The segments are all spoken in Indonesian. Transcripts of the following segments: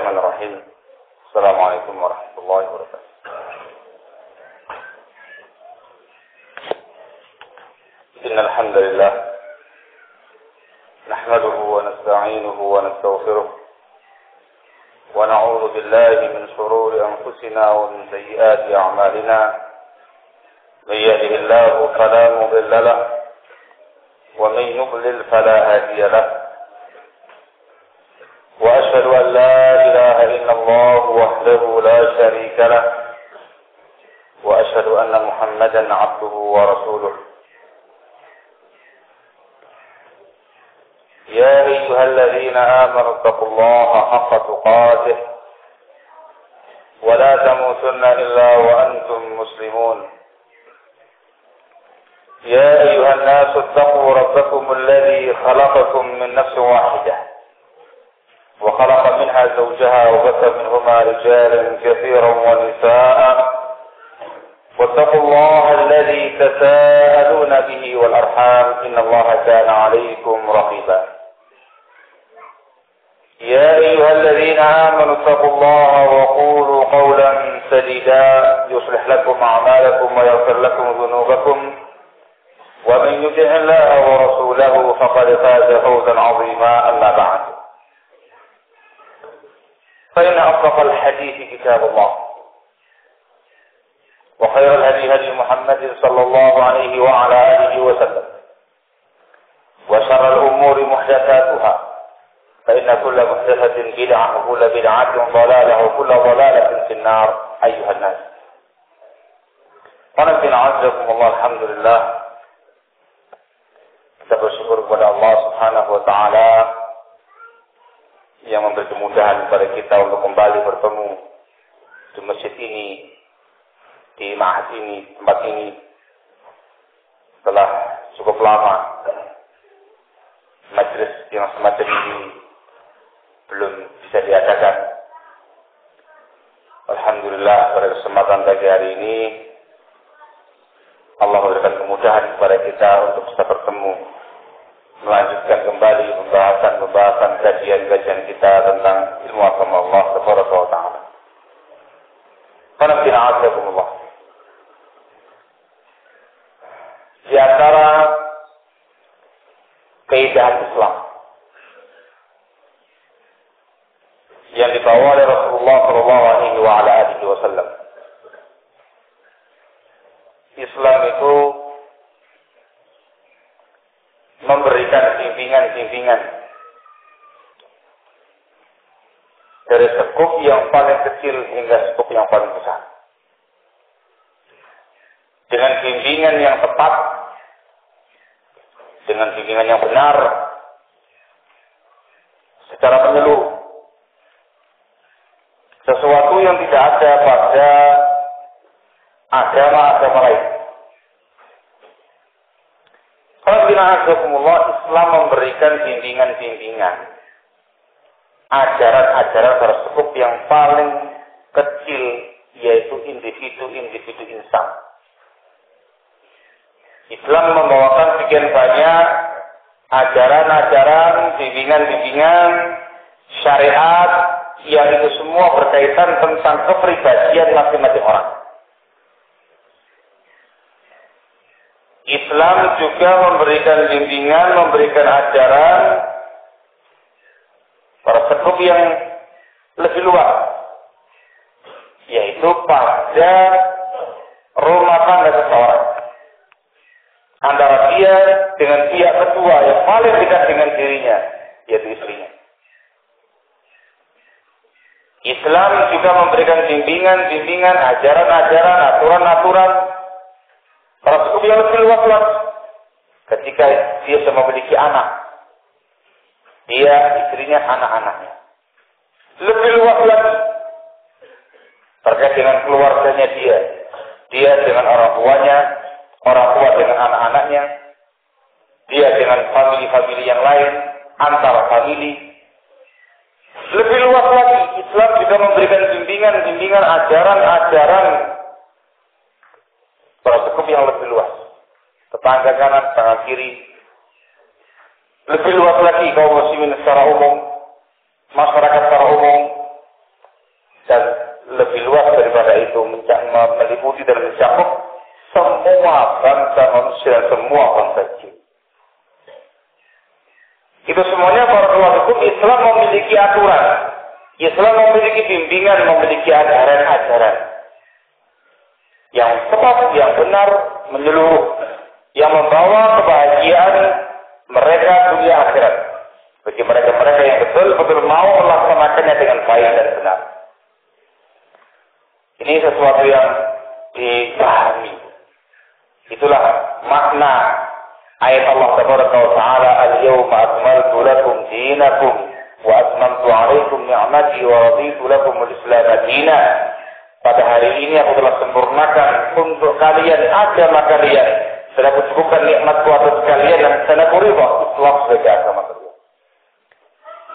Bismillahirrahmanirrahim. Assalamualaikum warahmatullahi wabarakatuh. Innal hamdalillah nahmaduhu wa nasta'inuhu wa nastaghfiruh wa na'udzu billahi min shururi anfusina wa min sayyiati a'malina. May yahdihillahu fala mudilla lahu wa may yudlil fala hadiya lahu. وأشهد أن لا إله إلا الله وحده لا شريك له وأشهد أن محمدا عبده ورسوله. يا أيها الذين آمنوا اتقوا الله حق تقاته ولا تموتن إلا وأنتم مسلمون. يا أيها الناس اتقوا ربكم الذي خلقكم من نفس واحدة وخلق منها زوجها وبث منهما رجالا كثيرا ونساء واتقوا الله الذي تساءلون به والأرحام إن الله كان عليكم رقيبا. يا أيها الذين آمنوا اتقوا الله وقولوا قولا سديدا يصلح لكم أعمالكم ويغفر لكم ذنوبكم ومن يطع الله ورسوله فقد فاز فوزا عظيما. أما بعد، فإن أصدق الحديث كتاب الله وخير الهدي هدي محمد صلى الله عليه وعلى آله وسلم وشر الأمور محدثاتها فإن كل محدثة بدعة وكل بدعة ضلالة وكل ضلالة في النار. أيها الناس، ونبينا عزكم الله. Alhamdulillah, kita bersyukur kepada Allah Subhanahu wa taala yang memberi kemudahan kepada kita untuk kembali bertemu di masjid ini, di ma'had ini, tempat ini, setelah cukup lama majelis yang semacam ini belum bisa diadakan. Alhamdulillah, pada kesempatan pagi hari ini Allah memberikan kemudahan kepada kita untuk bisa bertemu, melanjutkan kembali pembahasan kajian kita tentang ilmu agama Allah Subhanahu wa taala. Qanabina azakumullah. Di antara keindahan Islam yang dibawa oleh Rasulullah sallallahu alaihi wa ala alihi wasallam, Islam itu memberikan bimbingan dari skup yang paling kecil hingga skup yang paling besar, dengan bimbingan yang tepat, dengan bimbingan yang benar secara menyeluruh, sesuatu yang tidak ada pada agama-agama lain. Islam memberikan bimbingan-bimbingan, ajaran-ajaran tersebut yang paling kecil, yaitu individu insan. Islam membawakan sekian banyak ajaran-ajaran, bimbingan-bimbingan, syariat yang itu semua berkaitan tentang kepribadian masing-masing orang. Islam juga memberikan bimbingan, memberikan ajaran tersebut yang lebih luas, yaitu pada rumah tangga seseorang, antara dia dengan pihak kedua yang paling dekat dengan dirinya, yaitu istrinya. Islam juga memberikan bimbingan, ajaran-ajaran, aturan-aturan tersebut yang lebih luas ketika dia sudah memiliki anak, dia, istrinya, anak-anaknya. Lebih luas lagi terkait dengan keluarganya dia dengan orang tuanya, orang tua dengan anak-anaknya, dia dengan famili-famili yang lain, antar famili. Lebih luas lagi, Islam juga memberikan bimbingan, ajaran-ajaran tersebut yang lebih luas. Tetangga kanan, tetangga kiri. Lebih luas lagi kaum muslimin secara umum, masyarakat secara umum, daripada itu meliputi dan mencakup semua bangsa manusia dan semua bangsa jin. Itu semuanya barakallahu fikum, Islam memiliki aturan, Islam memiliki bimbingan, memiliki ajaran-ajaran yang tepat, yang benar, menyeluruh, yang membawa kebahagiaan mereka dunia akhirat bagi mereka-mereka yang betul-betul mau melaksanakannya dengan baik dan benar. Ini sesuatu yang dipahami. Itulah makna ayat Allah Taala, "Al-yawma akmaltu lakum dinakum wa atmamtu 'alaikum ni'mati wa raditu lakum al-Islam dinan." Pada hari ini aku telah sempurnakan untuk kalian agama kalian. Dan aku cukupkan nikmatku atas kalian dan saya ridha Islam sebagai agama kalian.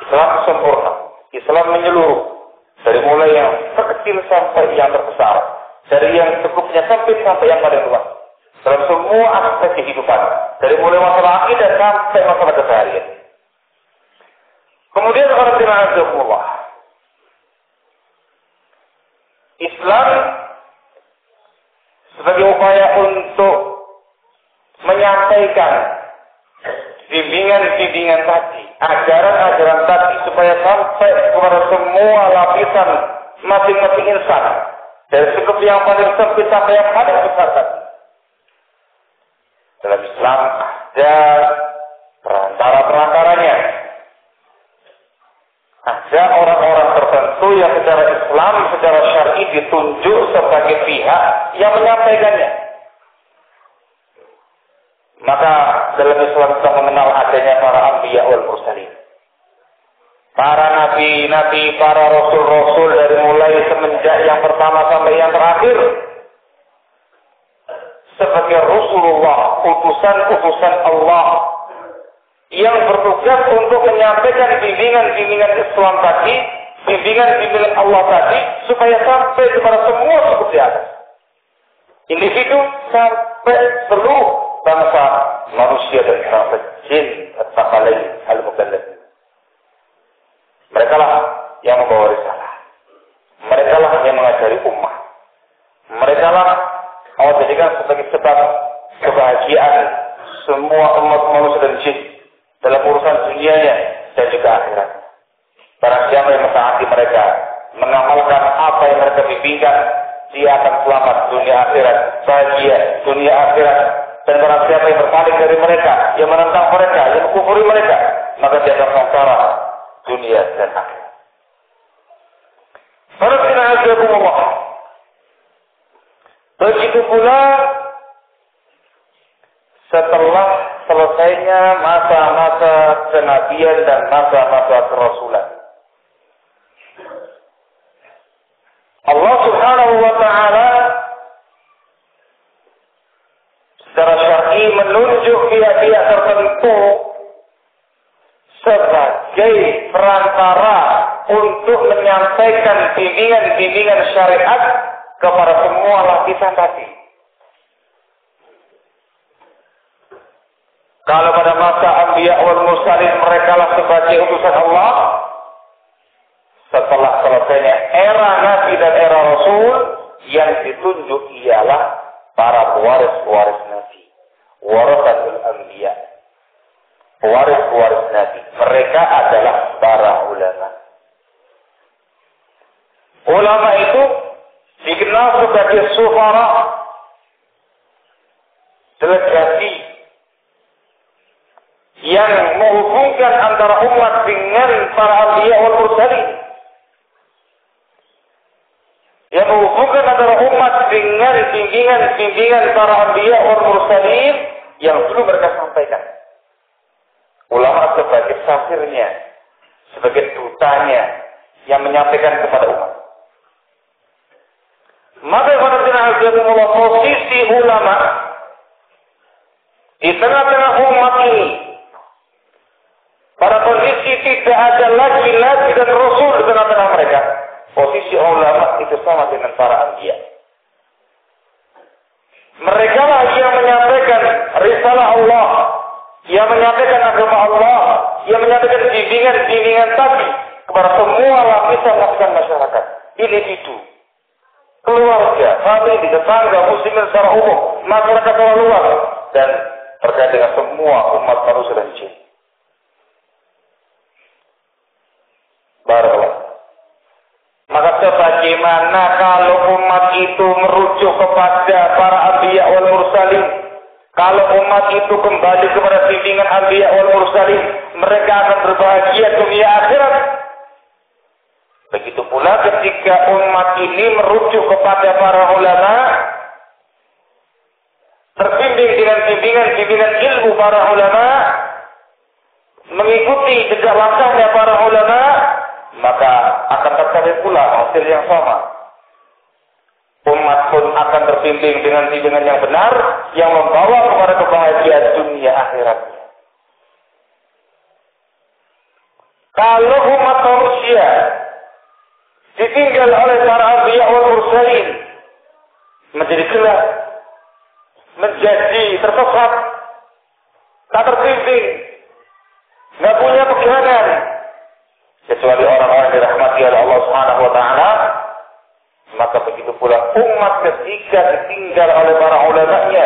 Islam sempurna, Islam menyeluruh, dari mulai yang terkecil sampai yang terbesar, dari yang cukupnya sampai yang paling luas, dalam semua aspek kehidupan, dari mulai masalah akidah sampai masalah keseharian. Kemudian Allah, Islam sebagai upaya untuk menyampaikan bimbingan-bimbingan tadi, ajaran-ajaran tadi supaya sampai kepada semua lapisan masing-masing insan, dari sekup yang paling sempit sampai yang paling besar tadi. Dalam Islam ada perantara-perantaranya. Ada orang-orang tertentu yang secara Islam, secara syar'i ditunjuk sebagai pihak yang menyampaikannya. Maka dalam Islam kita mengenal adanya para anbiya wal mursalin. Para nabi-nabi, para rasul-rasul dari mulai semenjak yang pertama sampai yang terakhir. Sebagai Rasulullah, utusan-utusan Allah yang bertugas untuk menyampaikan bimbingan-bimbingan Islam tadi, bimbingan-bimbingan Allah tadi, supaya sampai kepada semua suku di atas. Individu sampai seluruh bangsa manusia dan bangsa jin at-taqalain al-mukallaf. Mereka lah yang membawa risalah. Mereka lah yang mengajari ummah. Mereka lah Allah jadikan sebagai sebab kebahagiaan semua umat manusia dan jin dalam urusan dunianya dan juga akhirat. Barang siapa yang mentaati mereka, mengamalkan apa yang mereka bimbingkan, dia akan selamat dunia akhirat, bahagia dunia akhirat. Dan barang siapa yang berpaling dari mereka, yang menentang mereka, yang mengkufuri mereka, maka dia akan sengsara dunia dan akhirat. Begitu pula setelah selesainya masa-masa kenabian dan masa-masa kerasulan, Allah Subhanahu wa Ta'ala secara syar'i menunjuk pihak-pihak tertentu sebagai perantara untuk menyampaikan bimbingan-bimbingan syariat kepada semua lapisan tadi. Kalau pada masa Anbiya wal Mursalin mereka lah sebagai utusan Allah, setelah selesainya era Nabi dan era Rasul, yang ditunjuk ialah para pewaris-pewaris Nabi, warasatul Anbiya, pewaris-pewaris Nabi. Mereka adalah para ulama. Ulama itu dikenal sebagai sufara, delegasi yang menghubungkan antara umat dengan para Anbiya wal Mursalin, yang menghubungkan antara umat dengan bimbingan para Anbiya wal Mursalin yang dulu mereka sampaikan. Ulama sebagai safirnya, sebagai dutanya yang menyampaikan kepada umat. Maka posisi ulama di tengah-tengah umat ini, pada kondisi tidak ada lagi Nabi dan Rasul di tengah-tengah mereka, posisi ulama itu sama dengan para anbiya. Mereka lah yang menyampaikan risalah Allah, yang menyampaikan agama Allah, yang menyampaikan bimbingan-bimbingan tadi kepada semua lapisan-lapisan masyarakat, individu, keluarga, famili, tetangga, muslimin secara umum, masyarakat secara luas, dan terkait dengan semua umat manusia dan jin. Barakallah. Maka sebagaimana kalau umat itu merujuk kepada para anbiya wal mursalin, kalau umat itu kembali kepada bimbingan anbiya wal mursalin, mereka akan berbahagia dunia akhirat. Begitu pula ketika umat ini merujuk kepada para ulama, terbimbing dengan bimbingan ilmu para ulama, mengikuti jejak langkahnya para ulama, maka akan tercapai pula hasil yang sama. Umat pun akan terbimbing dengan bimbingan yang benar, yang membawa kepada kebahagiaan dunia akhiratnya. Kalau umat manusia ditinggal oleh para anbiya wal mursalin, menjadi gelap, menjadi tersesat, tak terbimbing, nggak punya pegangan, kecuali orang-orang yang dirahmati oleh Allah Subhanahu wa taala, maka begitu pula umat ketika ditinggal oleh para ulamanya,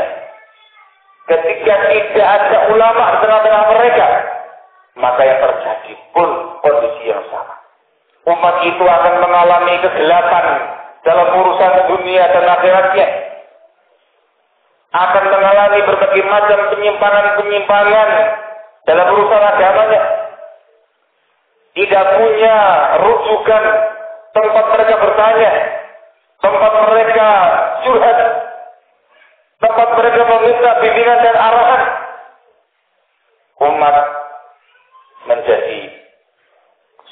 ketika tidak ada ulama di tengah-tengah mereka, maka yang terjadi pun kondisi yang sama. Umat itu akan mengalami kegelapan dalam urusan dunia dan akhiratnya, akan mengalami berbagai macam penyimpangan-penyimpangan dalam urusan agamanya, tidak punya rujukan tempat mereka bertanya, tempat mereka curhat, tempat mereka meminta bimbingan dan arahan. Umat menjadi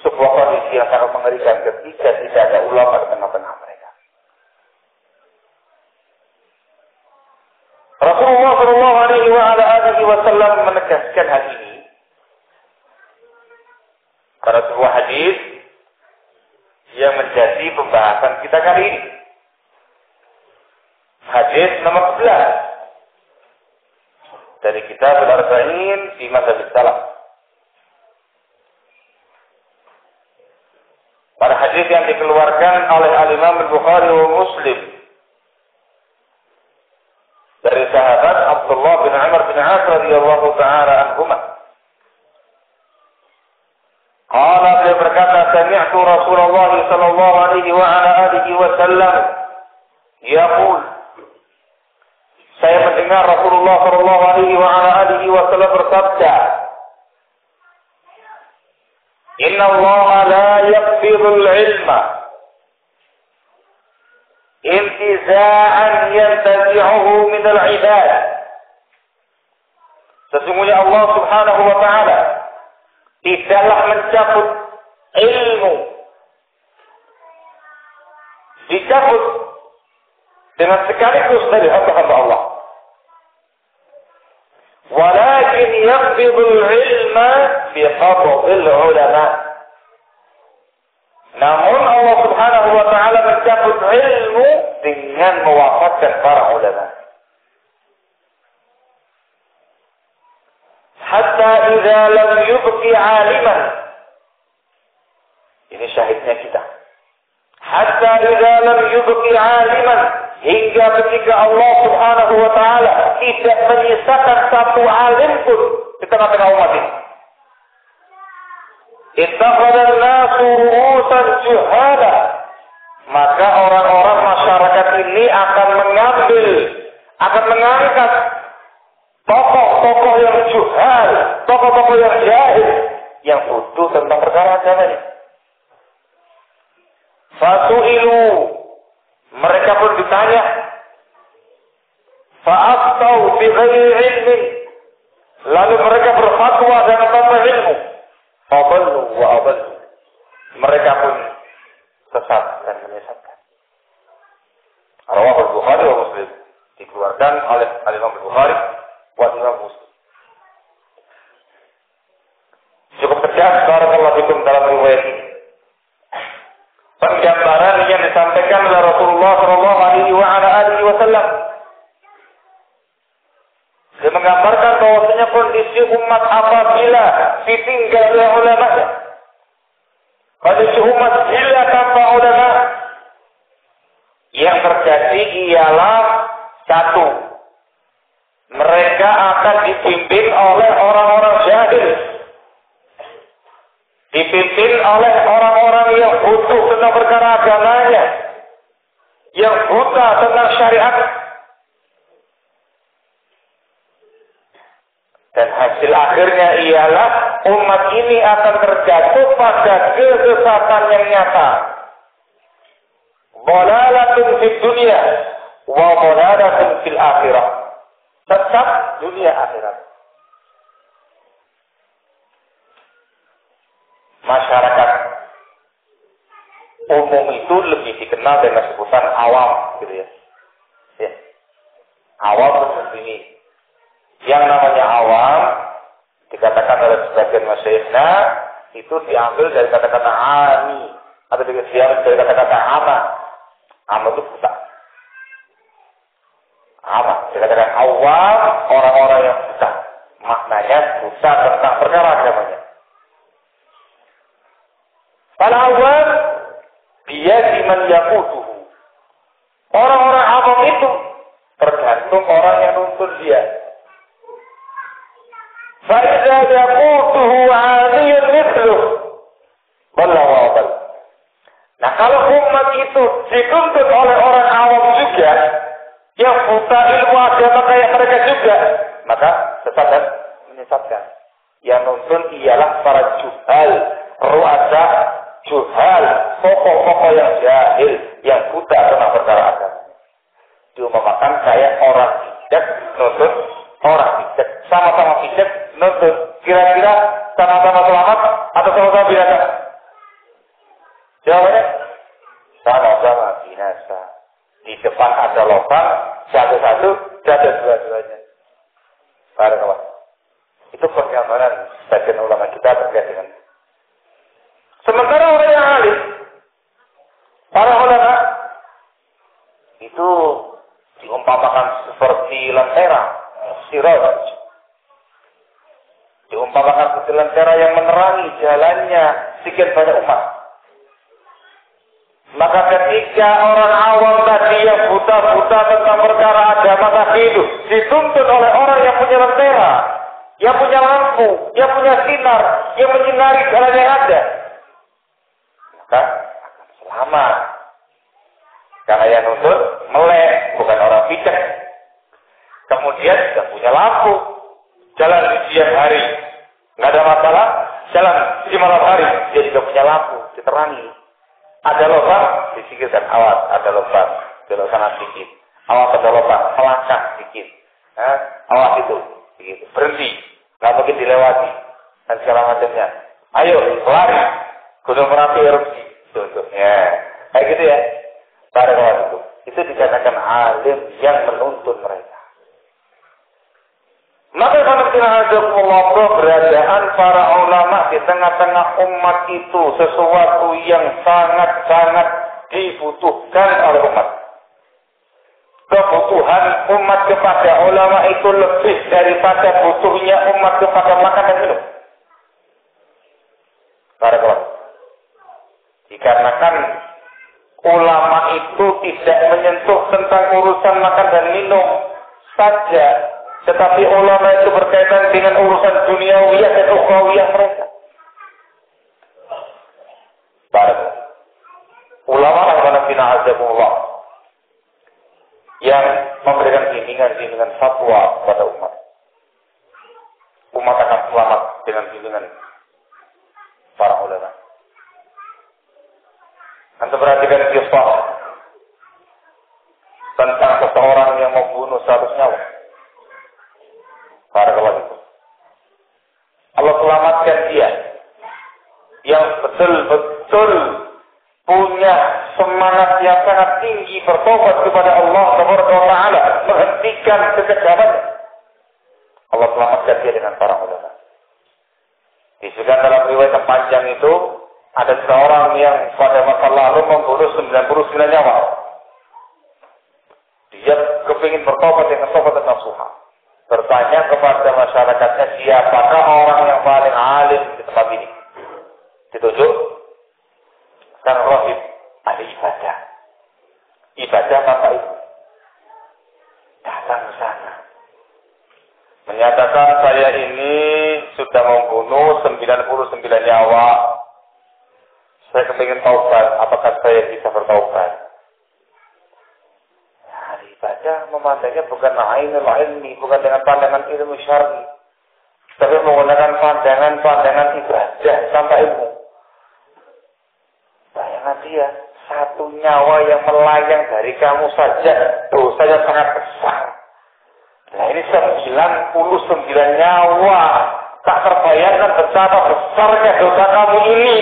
sebuah kondisi yang sangat mengerikan ketika tidak ada ulama di tengah-tengah mereka. Rasulullah Shallallahu Alaihi Wasallam menegaskan hal ini pada sebuah hadis yang menjadi pembahasan kita kali ini. Hadis nomor 11 dari kitab Al-Arba'in fi Madzhab Salaf. Pada hadis yang dikeluarkan oleh Al-Imam Al-Bukhari wa Muslim dari sahabat Abdullah bin Umar bin As radhiyallahu taala anhuma. Qala, beliau berkata, sami'tu Rasulullah sallallahu alaihi wa ala alihi wasallam yaqul, saya mendengar Rasulullah sallallahu alaihi wa ala alihi wasallam bersabda, Inna Allah la yaqbidul ilma intiza'an yantazi'uhu minal ibad. Sesungguhnya Allah subhanahu wa ta'ala tidaklah mencabut ilmu, dicabut dengan sekaligus dari hamba-hamba Allah. Walakin yaqbidul ilma biqabdil ulama. Namun Allah subhanahu wa ta'ala mencabut ilmu dengan mewafatkan para ulama. Hatta idza lam yubqi aliman. Ini syahidnya kita. Hatta idza lam yubqi aliman, hingga ketika Allah subhanahu wa ta'ala tidak menyisakan satu alim pun di tengah-tengah umat ini. Ittakhadhan nasu ru'usan juhala, maka orang-orang masyarakat ini akan mengangkat tokoh-tokoh yang juhal, tokoh-tokoh yang jahil, yang bodoh tentang perkara agama ini. Fasu'ilu, mereka pun ditanya, fa'aftau bi ghairi ilmin, lalu mereka berfatwa dengan tanpa ilmu. Adallu wa adallu, mereka pun sesat dan menyesatkan. Rawahu Al-Bukhari wa Muslim, dikeluarkan oleh Al-Imam Al-Bukhari wa Imam Muslim. Cukup tegas barakallahu fikum dalam riwayat ini. Penggambaran yang disampaikan oleh Rasulullah sallallahu alaihi wasallam. Dia menggambarkan bahwasanya kondisi umat apabila ditinggal oleh ulama, kondisi umat bila tanpa ulama, yang ialah satu. Mereka akan dipimpin oleh orang-orang jahil. Dipimpin oleh orang-orang yang butuh tentang perkara agamanya. Yang buta tentang syariat. Dan hasil akhirnya ialah umat ini akan terjatuh pada kesesatan yang nyata. Dhalalatun fid dunya wa dhalalatun fil akhirah. Tetap dunia akhirat. Masyarakat umum itu lebih dikenal dengan sebutan awam, gitu ya. Ya. Awam seperti ini. Yang namanya awam dikatakan oleh sebagian masyayikhna itu diambil dari kata-kata ami atau diambil dari kata-kata ama. Ama itu buta. Ama dikatakan awam, orang-orang yang buta. Maknanya buta tentang perkara agamanya. Para awam dia diman yaqutuhu. Orang-orang awam itu tergantung orang yang nuntun dia. Fa'idha yaqutuhu 'aliyun mithluh. Wallahu a'lam. Nah, kalau umat itu dituntut oleh orang awam juga, yang buta ilmu agama kayak mereka juga, maka sesat dan menyesatkan. Yang nuntun ialah para juhal, ru'asa, juhal, pokok-pokok yang jahil, yang buta tentang perkara agama. Diumpamakan kayak orang bijak nuntun orang bijak, sama-sama bijak nuntun. Kira-kira sama-sama selamat atau sama-sama binasa? Jawabannya sama-sama binasa. Di depan ada lubang, satu-satu, jatuh dua-duanya. Barakallah. Itu penggambaran sebagian ulama kita terkait dengan. Sementara orang yang alim, para ulama itu diumpamakan seperti lentera, siraj. Diumpamakan seperti lentera yang menerangi jalannya sekian banyak umat. Maka ketika orang awam tadi yang buta-buta tentang perkara agama tadi itu dituntun oleh orang yang punya lentera, yang punya lampu, yang punya sinar, yang menyinari jalan yang ada, maka akan selamat. Karena yang nuntun melek, bukan orang bijak. Kemudian tidak punya lampu, jalan di siang hari, nggak ada masalah. Jalan di malam hari, dia juga punya lampu, diterangi. Ada lubang, disingkirkan. Awas, ada lubang, belok sana sedikit. Awas, ada lubang, melangkah sedikit. Awas itu, begitu. Berhenti, nggak mungkin dilewati, dan segala macamnya. Ayo, lari, gunung Merapi erupsi, contohnya. Kayak gitu ya. Pada waktu itu dikatakan alim yang menuntun mereka. Maka keberadaan para ulama di tengah-tengah umat itu sesuatu yang sangat-sangat dibutuhkan oleh umat. Kebutuhan umat kepada ulama itu lebih daripada butuhnya umat kepada makan dan minum. Barakallahu. Dikarenakan ulama itu tidak menyentuh tentang urusan makan dan minum saja, tetapi ulama itu berkaitan dengan urusan duniawiyah dan ukhrawiyah mereka. Baik. Ulama yang memberikan bimbingan fatwa kepada umat. Umat akan selamat dengan bimbingan para ulama. Anda perhatikan kisah tentang seseorang yang membunuh 100 nyawa. Barakallahu fikum. Allah selamatkan dia yang betul-betul punya semangat yang sangat tinggi bertobat kepada Allah Taala, menghentikan kekejamannya. Allah selamatkan dia dengan para ulama. Disebutkan dalam riwayat yang panjang itu ada seorang yang pada masa lalu membunuh 99 nyawa. Dia kepingin bertobat dengan tobat dan nasuha. Bertanya kepada masyarakatnya, siapakah orang yang paling alim di tempat ini? Ditunjuk kan rahib, ahli ibadah. Ibadah apa itu? sana. Menyatakan saya ini sudah membunuh 99 nyawa. Saya kepingin taubat, apakah saya bisa bertaubat? Nah, ibadah memandangnya bukan ainul ilmi, bukan dengan pandangan ilmu syar'i, tapi menggunakan pandangan ibadah tanpa ilmu. Bayangan dia, satu nyawa yang melayang dari kamu saja, dosanya sangat besar. Nah ini 99 nyawa, tak terbayangkan betapa besarnya dosa kamu ini.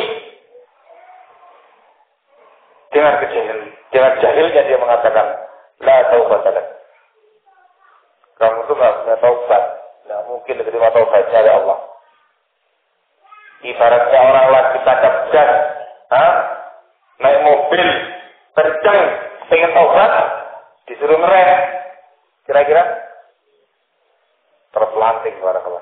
Dengan jahilnya dia mengatakan, la taubat lak. Kamu itu nggak punya taubat, nggak mungkin diterima taubatnya oleh Allah. Ibaratnya orang lagi tancap gas, naik mobil, kencang, pengen taubat, disuruh ngerem, kira-kira terpelanting kepada Allah.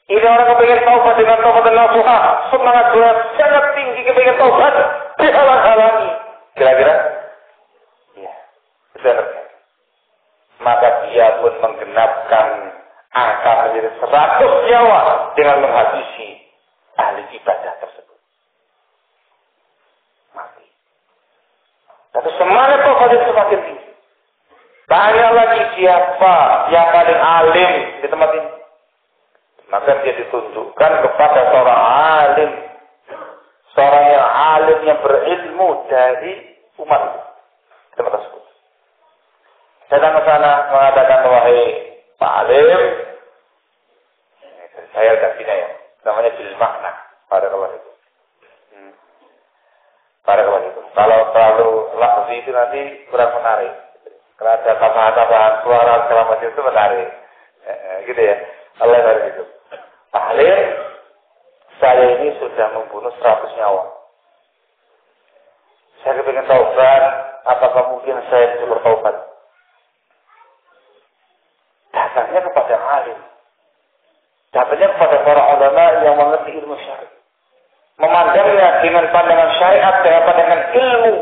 Ini orang kepengen taubat dengan taubat dan nasuha, semangat berat sangat tinggi kepengen taubat, dihalang-halangi. Kira-kira? Ya, benar. Maka dia pun menggenapkan angka menjadi 100 nyawa dengan menghabisi ahli ibadah tersebut. Mati. Tapi semangat taubat semakin tinggi. Tanya lagi siapa yang paling alim di tempat ini. Maka dia ditunjukkan kepada seorang alim. Seorang yang alim yang berilmu dari umat tempat tersebut. Datang ke sana mengatakan, wahai Pak Alim, saya kasihnya ya, namanya bil makna pada kawan itu. Pada kawan itu. Kalau terlalu lafzi itu nanti kurang menarik. Kalau ada tambahan-tambahan suara segala macam itu menarik. Gitu ya. Allah dari itu. Pak Alim, saya ini sudah membunuh 100 nyawa. Saya kepingin taubat, apakah mungkin saya bisa bertaubat? Datangnya kepada alim. Datangnya kepada para ulama yang mengerti ilmu syariat. Memandangnya dengan pandangan syariat, dengan pandangan ilmu.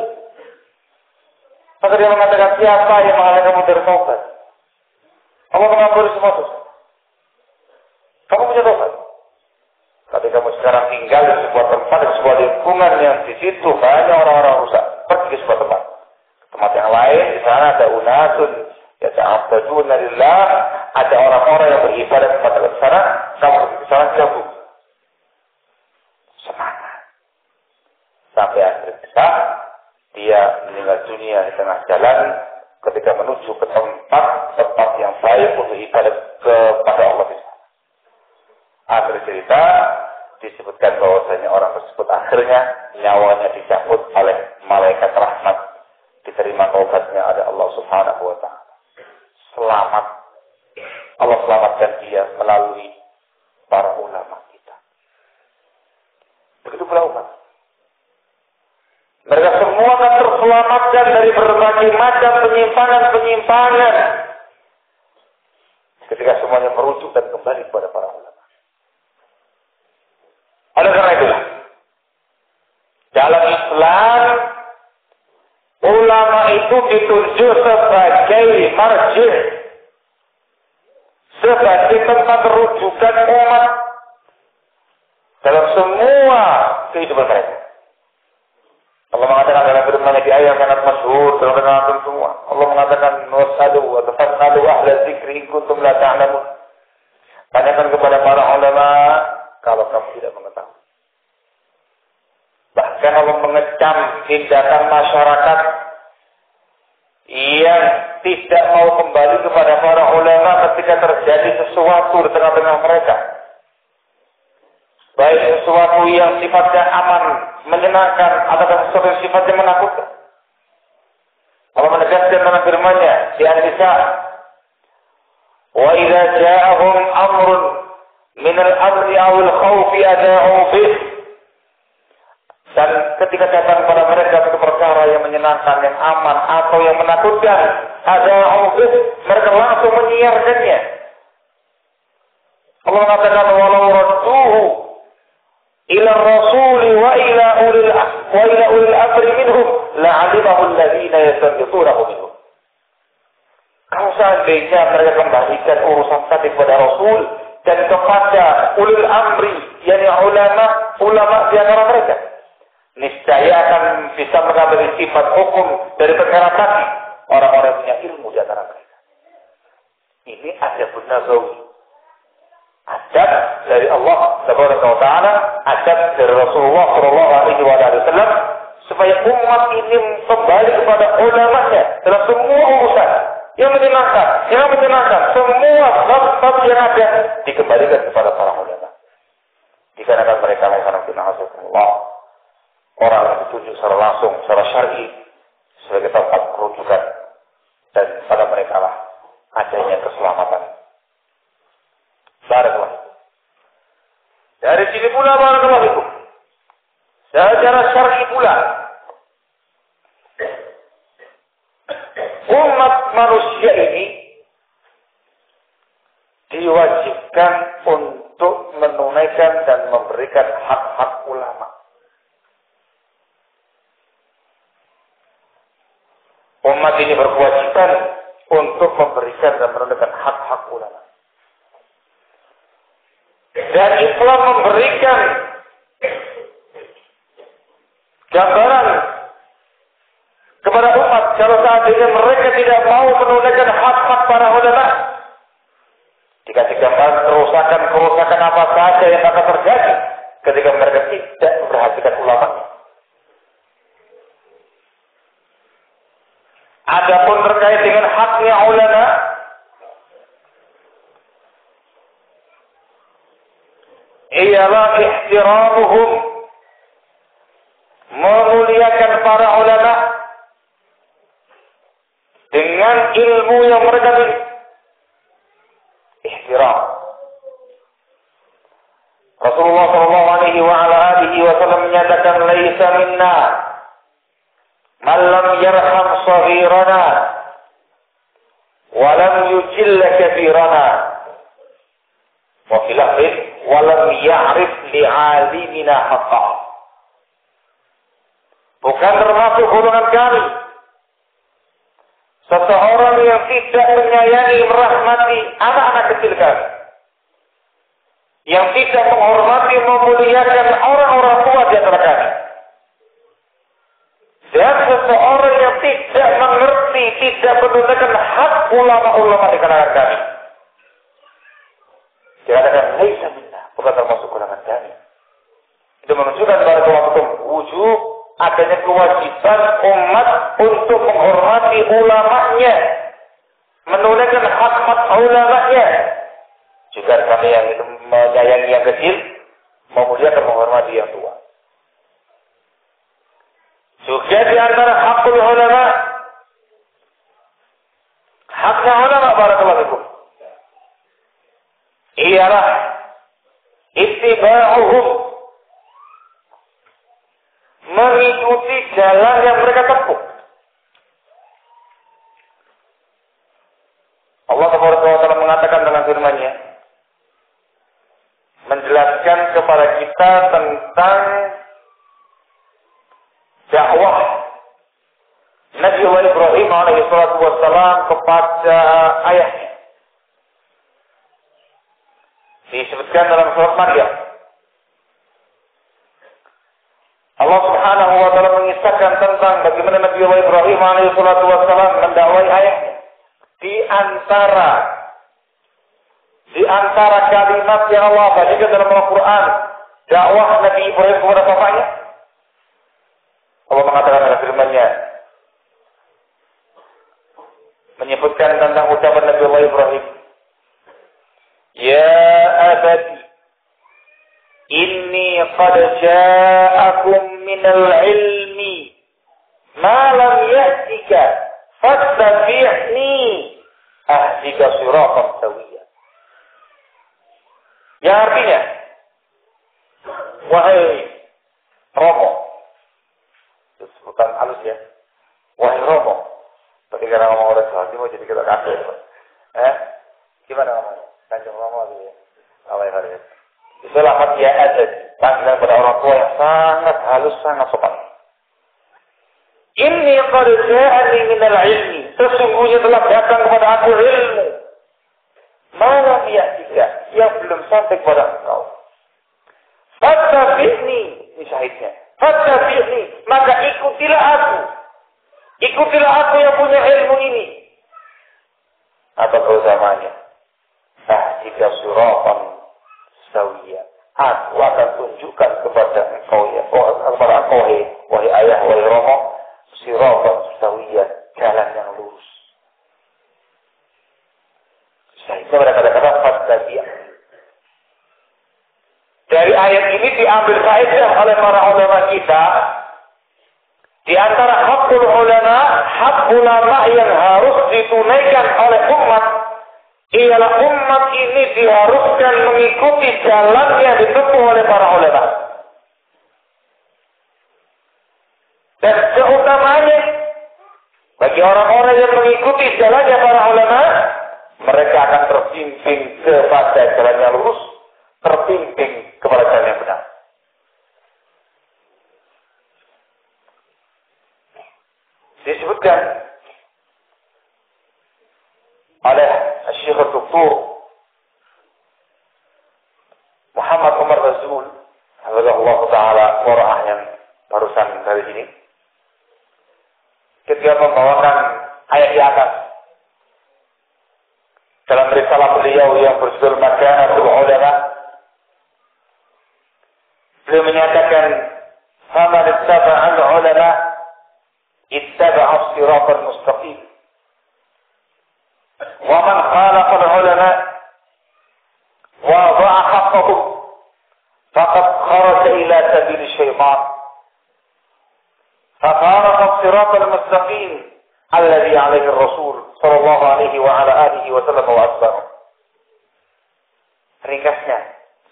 Maka dia mengatakan, siapa yang menghalangi kamu dari taubat? Allah mengampuni semua dosa. Kamu punya taubat. Tapi kamu sekarang tinggal di sebuah tempat, di sebuah lingkungan yang di situ banyak orang-orang rusak. Pergi ke sebuah tempat. Tempat yang lain, di sana ada unasun, ya ta'abduna lillah, ada orang-orang yang beribadah kepada Allah. Di sana, kamu pergi ke sana gabung. Semangat. Sampai akhir bisa, dia meninggal dunia di tengah jalan ketika menuju ke tempat yang baik untuk ibadah kepada Allah. Akhir cerita disebutkan bahwasanya orang tersebut akhirnya nyawanya dicabut oleh malaikat rahmat, diterima taubatnya oleh Allah Subhanahu wa taala. Selamat. Allah selamatkan dia melalui para ulama kita. Begitu pula umat. Mereka semua akan terselamatkan dari berbagai macam penyimpangan ketika semuanya merujuk dan kembali kepada para ulama. Oleh karena itulah, dalam Islam, ulama itu ditunjuk sebagai marji', sebagai tempat rujukan umat dalam semua kehidupan mereka. Allah mengatakan dalam firman-Nya di ayat sangat masyhur dalam renungan semua. Allah mengatakan, "Was'alu wa tafassalu ahla dzikri in kuntum la ta'lamun." Tanyakan kepada para ulama kalau kamu tidak mengetahui. Bahkan Allah mengecam tindakan masyarakat yang tidak mau kembali kepada para ulama ketika terjadi sesuatu di tengah-tengah mereka. Baik sesuatu yang sifatnya aman, menyenangkan, atau sesuatu yang sifatnya menakutkan. Allah menegaskan dalam firman-Nya di An-Nisa, "Wa idza ja'ahum amrun min al-amri aw al-khawfi ada'u bih." Dan ketika datang kepada mereka satu perkara yang menyenangkan, yang aman, atau yang menakutkan, ada'u bih, mereka langsung menyiarkannya. Allah mengatakan, "Walau radduhu ila rasuli wa ila ulil amri minhum la'alimahu alladhina yastanbitunahu minhum." Kalau seandainya mereka kembalikan urusan tadi kepada Rasul dan kepada ulil amri, yakni ulama di antara mereka, niscaya akan bisa mengambil sifat hukum dari perkara tadi orang-orang yang punya ilmu di antara mereka. Ini adabun nabawi, adab dari Allah Subhanahu wa taala, adab dari Rasulullah sallallahu alaihi wasallam, supaya umat ini kembali kepada ulamanya dalam semua urusan yang menyenangkan, semua bab-bab yang ada dikembalikan kepada para ulama. Dikarenakan mereka Allah, orang yang ditunjuk secara langsung, secara syar'i sebagai tempat kerujukan, dan pada mereka lah adanya keselamatan. Barakallahu. Dari sini pula barakallahu. Secara syar'i pula, umat manusia ini diwajibkan untuk menunaikan dan memberikan hak-hak ulama. Umat ini berkewajiban untuk memberikan dan menunaikan hak-hak ulama. Dan Islam memberikan gambaran kepada umat kalau seandainya mereka tidak mau menunaikan hak-hak para ulama, dikasih gambaran kerusakan apa saja yang akan terjadi ketika mereka tidak memperhatikan ulama. Adapun terkait dengan haknya ulama, ialah ihtiramuhum, memuliakan para ulama dengan ilmu yang mereka miliki. Ihtiram. Rasulullah sallallahu alaihi wasallam menyatakan, "Laisa minna man lam yarham saghirana wa lam yujill kabirana." Wa fil akhir, "Wa lam ya'rif li'alimina haqqah." Bukan termasuk golongan kami seseorang yang tidak menyayangi, merahmati anak-anak kecil kami, yang tidak menghormati, memuliakan orang-orang tua di antara kami, dan seseorang yang tidak mengerti, tidak menunaikan hak ulama-ulama di kalangan kami. Dikatakan laisa minna, bukan termasuk golongan kami. Itu menunjukkan bahwa wujud adanya kewajiban umat untuk menghormati ulamanya, menunaikan hak-hak ulamanya. Juga kami yang itu menyayangi yang kecil, memuliakan, menghormati yang tua. Juga di antara hakul ulama, haknya ulama barakallahu fikum, ialah ittiba'uhum, mengikuti jalan yang mereka tempuh. Allah SWT mengatakan dengan firman-Nya, menjelaskan kepada kita tentang dakwah Nabi Ibrahim alaihissalam kepada ayahnya. Disebutkan dalam surat Maryam. Allah Subhanahu wa taala mengisahkan tentang bagaimana Nabi Ibrahim alaihissalam mendakwai ayahnya. Di antara kalimat yang Allah bagikan dalam Al-Quran, dakwah Nabi Ibrahim kepada bapaknya, Allah mengatakan dalam firman-Nya, menyebutkan tentang ucapan Nabi Ibrahim, "Ya abadi, inni qad ja'akum minal ilmi ma lam ya'tika fattabi'ni ahdika siratan sawiyya." Yang artinya, wahai Romo, itu sebutan halus ya, wahai Romo. Ketika ngomong orang Jawa Timur jadi kita kaget. Gimana ngomongnya? Kanjeng Romo gitu ya. Awal hari. Itulah ya adab, panggilan pada orang tua yang sangat halus, sangat sopan. Inni qad ja'ani minal ilmi, Sesungguhnya telah datang kepada aku ilmu. Mana dia tidak yang belum sampai kepada engkau. Fattabi'ni, ini syahidnya. Fattabi'ni, maka ikutilah aku. Ikutilah aku yang punya ilmu ini. Apa keutamanya? Tahdika suratan sawiyah. Aku akan tunjukkan kepada engkau ya, kepada engkau wahai ayah, wahai romo, siratan sawiyah, jalan yang lurus. Itu ada kata-kata fattabi'ni. Dari ayat ini diambil faedah oleh para ulama kita. Di antara hakul ulama yang harus ditunaikan oleh umat, ialah umat ini diharuskan mengikuti jalan yang ditempuh oleh para ulama. Dan keutamanya bagi orang-orang yang mengikuti jalannya para ulama, mereka akan terpimpin kepada jalan yang lurus, terpimpin kepada jalan yang benar. Disebutkan oleh Syekh Dr. Muhammad Umar Razul, hafizahullah taala, qiraah yang barusan dari sini, ketika membawakan ayat di atas dalam risalah beliau yang berjudul Makanatul Ulama, beliau menyatakan, "Faman ittaba'al ulama ittaba'a as-siratal mustaqim. Wa man khalafa al-ulama wa dha'a haqqahum faqad kharaja ila sabil syaitan. ففارق الصراط المستقيم الذي عليه الرسول صلى الله عليه وعلى آله وسلم وأصحابه." Ringkasnya,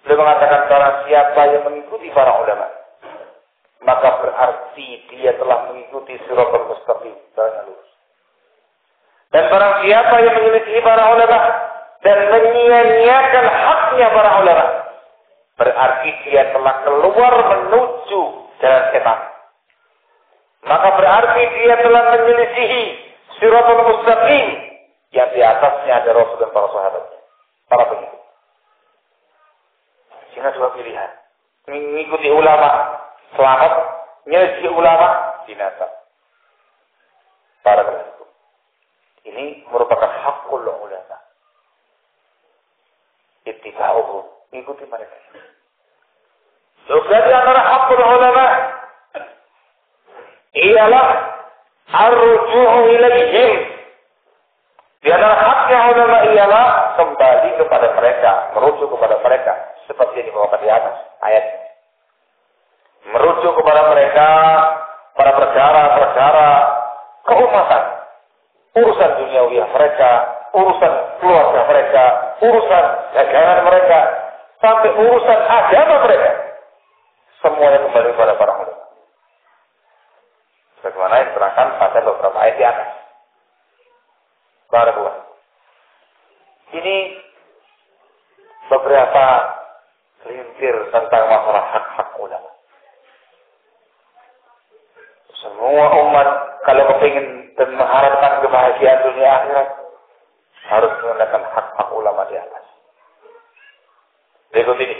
beliau mengatakan barang siapa yang mengikuti para ulama, maka berarti dia telah mengikuti siratal mustaqim, jalan lurus. Dan barang siapa yang menyelisih para ulama dan menyia-nyiakan haknya para ulama, berarti dia telah keluar menuju jalan setan. Maka berarti dia telah menyelisihi siratal mustaqim yang di atasnya ada Rasul dan para sahabatnya, para pengikut. Sehingga dua pilihan. Mengikuti ulama selamat, menyelisihi ulama binasa. Para pengikut. Ini merupakan hakul ulama. Ittiba'uhu, ikuti mereka. Juga di antara hakul ulama ialah ar-ruju'u ilaihim. Di antara haknya ulama ialah kembali kepada mereka, merujuk kepada mereka, seperti yang dibawakan di atas ayat. Merujuk kepada mereka pada perkara-perkara keumatan, urusan duniawi mereka, urusan keluarga mereka, urusan dagangan mereka, sampai urusan agama mereka. Semuanya kembali kepada para ulama. Bagaimana yang diterangkan pada beberapa ayat di atas. Barakallah. Ini beberapa selintir tentang masalah hak-hak ulama. Semua umat kalau kepingin dan mengharapkan kebahagiaan dunia akhirat harus menggunakan hak-hak ulama di atas. Berikut ini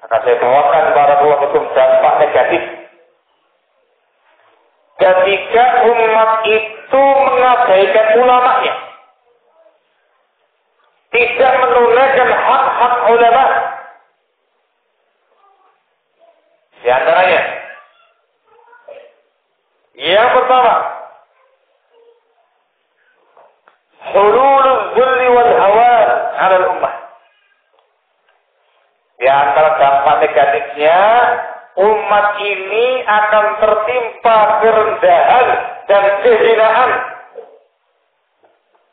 akan saya bawakan barakallah hukum dampak negatif ketika umat itu mengabaikan ulamanya, tidak menunaikan hak-hak ulama. Di antaranya, yang pertama, hululul zulli wal hawan 'ala al-ummah. Di antara dampak negatifnya, umat ini akan tertimpa kerendahan dan kehinaan.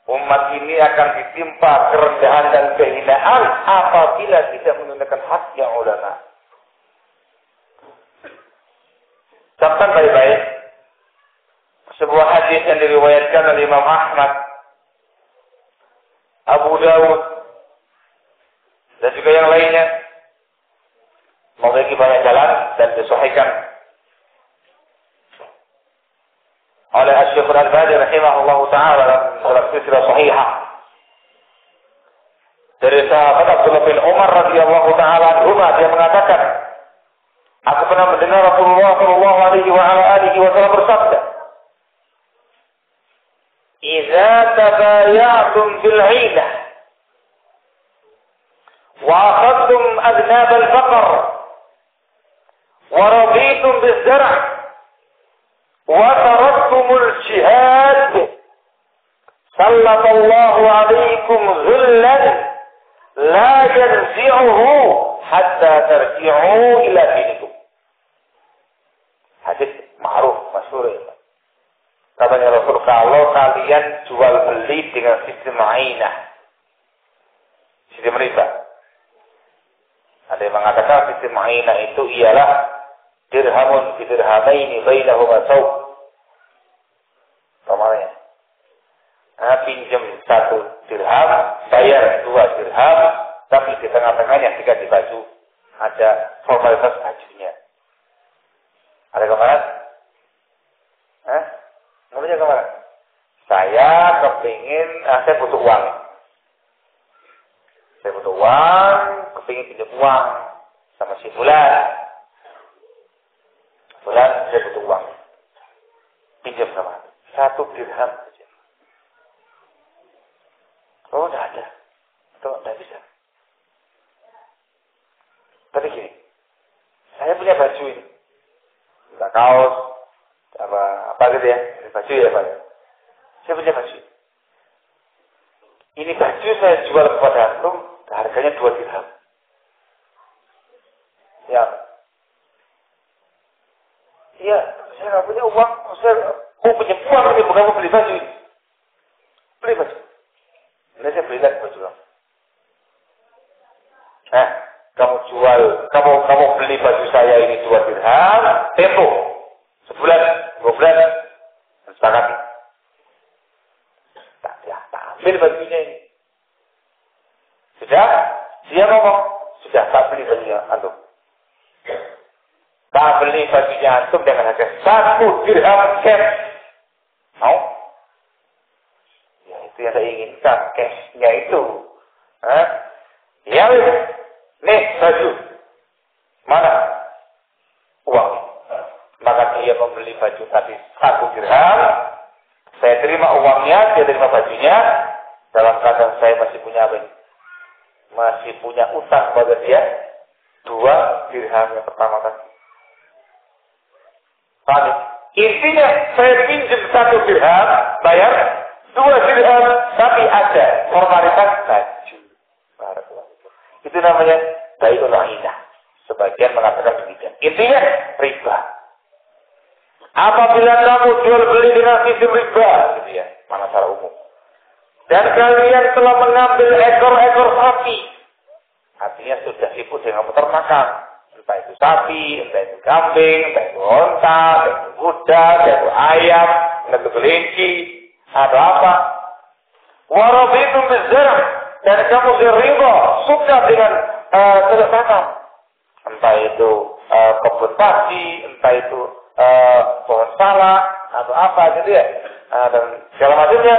Umat ini akan ditimpa kerendahan dan kehinaan apabila tidak menunaikan haknya ulama. Camkan baik-baik sebuah hadis yang diriwayatkan oleh Imam Ahmad, Abu Dawud, dan juga yang lainnya, memiliki banyak jalan dan disahihkan oleh Asy-Syaikh Al-Albani rahimahullahu taala dalam silsilah sahihah. Dari sahabat Abdullah bin Umar radhiyallahu taala anhu dia mengatakan, aku pernah mendengar Rasulullah sallallahu alaihi wasallam bersabda, "Idza tabayatum bil 'inah wa akhadtum adnab al-baqar wa raditum biz-zar' wa taraktum al-jihad sallallahu alaikum dhullan la yanzi'uhu hatta tarji'u ila dinikum." Hadis ma'ruf, masyhur. Katanya Rasul, kalau kalian jual beli dengan sistem ainah, sistem riba. Ada yang mengatakan sistem ainah itu ialah dirhamun bidirhamaini bainahuma saw. Namanya. Pinjam 1 dirham, bayar 2 dirham, tapi di tengah-tengahnya diganti baju. Ada formalitas bajunya. Ada kemarin? Namanya kemarin? Saya kepingin, saya butuh uang. Saya butuh uang, kepingin pinjam uang sama si Fulan. Fulan, saya butuh uang. Pinjam sama 1 dirham saja. Oh, tidak ada. Atau tidak bisa. Tapi gini, saya punya baju ini. Enggak kaos, apa gitu ya. Baju ya, Pak. Saya punya baju. Ini baju saya jual kepada antum, harganya 2 dirham. Ya. Iya, saya nggak punya uang. Saya mau pinjam uang, bukan mau beli baju ini. Beli baju. Ini saya beli lagi baju kamu. Kamu beli baju saya ini 2 dirham, tempo. Sebulan, 2 bulan, sepakati. Tak ambil bajunya ini. Sudah? Dia ngomong, sudah tak beli bajunya antum. Tak beli bajunya antum dengan harga 1 dirham cash. Mau? Ya itu yang saya inginkan, cashnya itu. Ya, nih baju. Mana? Uang. Maka dia membeli baju tadi 1 dirham. Saya terima uangnya, dia terima bajunya. Dalam keadaan saya masih punya apa ini? Masih punya utang pada dia 2 dirham yang pertama tadi. Tadi. Intinya saya pinjam 1 dirham, bayar 2 dirham, tapi ada formalitas baju. Itu namanya bai'ul 'ainah. Sebagian mengatakan demikian. Intinya riba. Apabila kamu jual beli dengan sistem riba, gitu ya, mana secara umum. Dan kalian telah mengambil ekor-ekor sapi, artinya sudah sibuk dengan peternakan, entah itu sapi, entah itu kambing, entah itu onta, entah itu kuda, entah itu ayam, entah itu kelinci, atau apa. Warabitum bizzar', dan kamu ridha, suka dengan cocok tanam, entah itu kebun padi, entah itu pohon salak atau apa gitu ya, dan segala macamnya,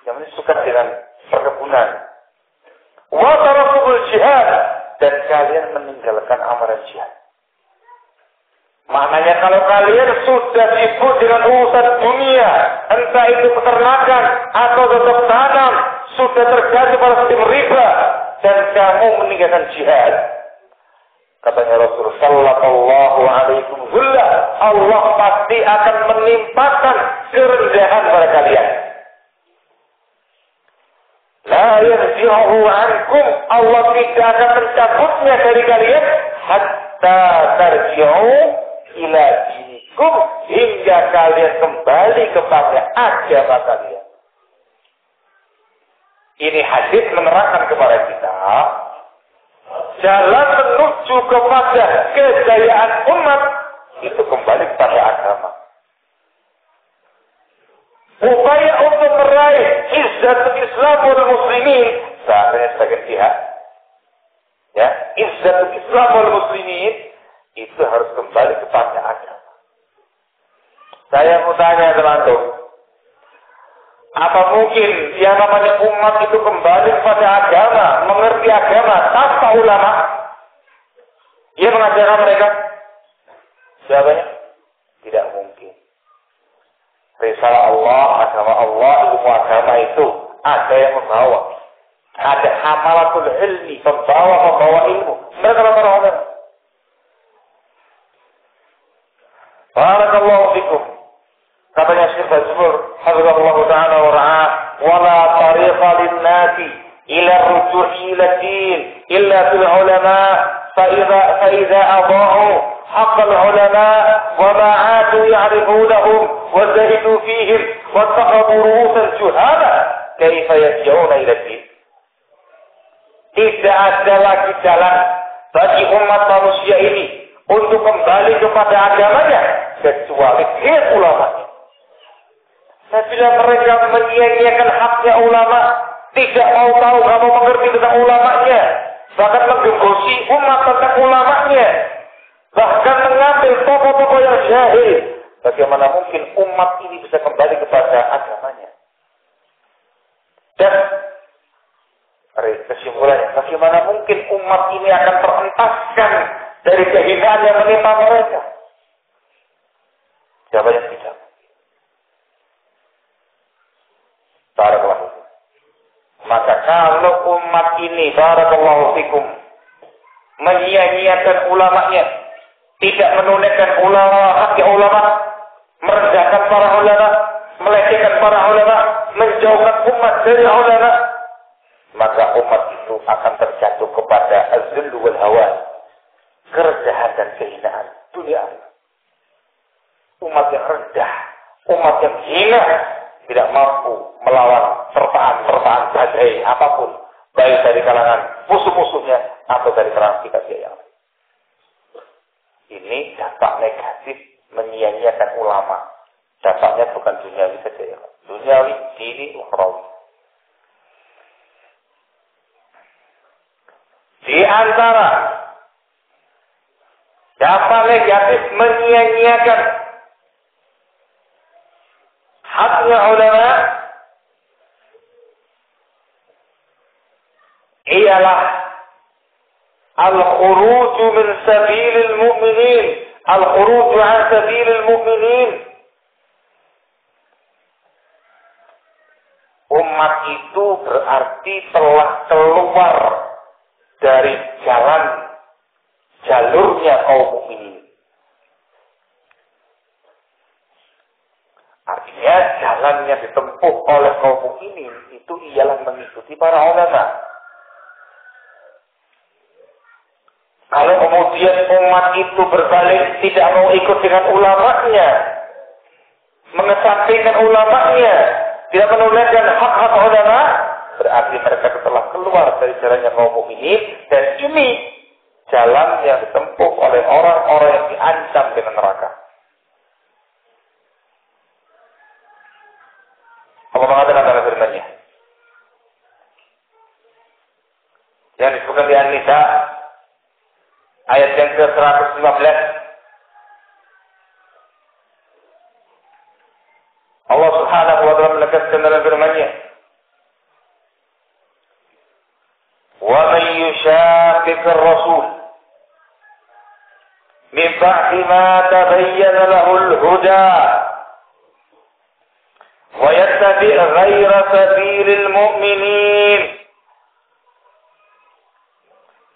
yang ini suka dengan perkebunan. Wa tarakul jihad, dan kalian meninggalkan amalan jihad. Maknanya kalau kalian sudah sibuk dengan urusan dunia, entah itu peternakan atau cocok tanam, sudah terjadi pada sistem riba, dan kamu meninggalkan jihad. Katanya Rasulullah sallallahu alaihi wasallam, Allah pasti akan menimpakan kerendahan pada kalian. La yarji'uhu ankum, Allah tidak akan mencabutnya dari kalian hatta tarji'u ila dinikum, hingga kalian kembali kepada agama kalian. Ini hadis menerangkan kepada kita jalan menuju kepada kejayaan umat itu kembali kepada agama. Upaya untuk meraih izzatul Islam wal muslimin, sebenarnya sebagian pihak, ya, izzatul Islam wal muslimin itu harus kembali kepada agama. Saya mau tanya teman-teman, Apa mungkin yang namanya umat itu kembali kepada agama, mengerti agama tanpa ulama? Dia mengajarkan mereka. Jawabannya, tidak mungkin. Risalah Allah, agama Allah, ilmu agama itu ada yang membawa. Ada hamalatul ilmi, membawa ilmu. Mereka para ulama. Barakallahu fikum. Katanya Syekh Al-Jumur, hafizahullah ta'ala wa ra'ah, wala tariqa lin-nasi ila ar-ruju'i ila din illa bil ulama fa idza adha'u haqq al-ulama wa ma 'adu ya'rifunahum wa zahidu fihim wa taqabu ru'usan juhala kaifa yarji'una ila din. Tidak ada lagi jalan bagi umat manusia ini untuk kembali kepada agamanya kecuali dengan ulama. Bila mereka menyia-nyiakan haknya ulama, tidak mau tahu, tidak mau mengerti tentang ulamanya, bahkan menggembosi umat tentang ulamanya, bahkan mengambil tokoh-tokoh yang jahil, bagaimana mungkin umat ini bisa kembali kepada agamanya? Dan kesimpulannya, bagaimana mungkin umat ini akan terentaskan dari kehinaan yang menimpa mereka? Jawabannya tidak. Barakallahu. Maka kalau umat ini, barakallahu fikum, menyia-nyiakan ulamanya, tidak menunaikan haknya ulama, merendahkan para ulama, melecehkan para ulama, menjauhkan umat dari ulama, maka umat itu akan terjatuh kepada az-zullu wal hawan, kerendahan dan kehinaan dunia. Umat yang rendah, umat yang hina, tidak mampu melawan sertaan badai apapun, baik dari kalangan musuh-musuhnya atau dari kalangan pihak yang lain. Ini dampak negatif menyia-nyiakan ulama. Dampaknya bukan duniawi saja, ya. Duniawi, dini, ukhrawi. Di antara dampak negatif menyia-nyiakan haknya ulama ialah al-khuruj min sabilil mu'minin, al-khuruj an sabilil mu'minin. Umat itu berarti telah keluar dari jalurnya kaum mukminin. Artinya jalan yang ditempuh oleh kaum mukminin itu ialah mengikuti para ulama. Kalau kemudian umat itu berbalik tidak mau ikut dengan ulamanya, mengesampingkan ulamanya, tidak menunaikan hak-hak ulama, berarti mereka telah keluar dari jalannya kaum mukminin, dan ini jalan yang ditempuh oleh orang-orang yang diancam dengan neraka. Allah mengatakan dalam firman-Nya yang disebutkan di An-Nisa ayat yang ke-115, Allah Subhanahu wa ta'ala menegaskan dalam firman-Nya, "Wa man yushaqiqir rasul min ba'di ma tabayyana lahul huda wa yattabi' ghayra sabilil mu'minin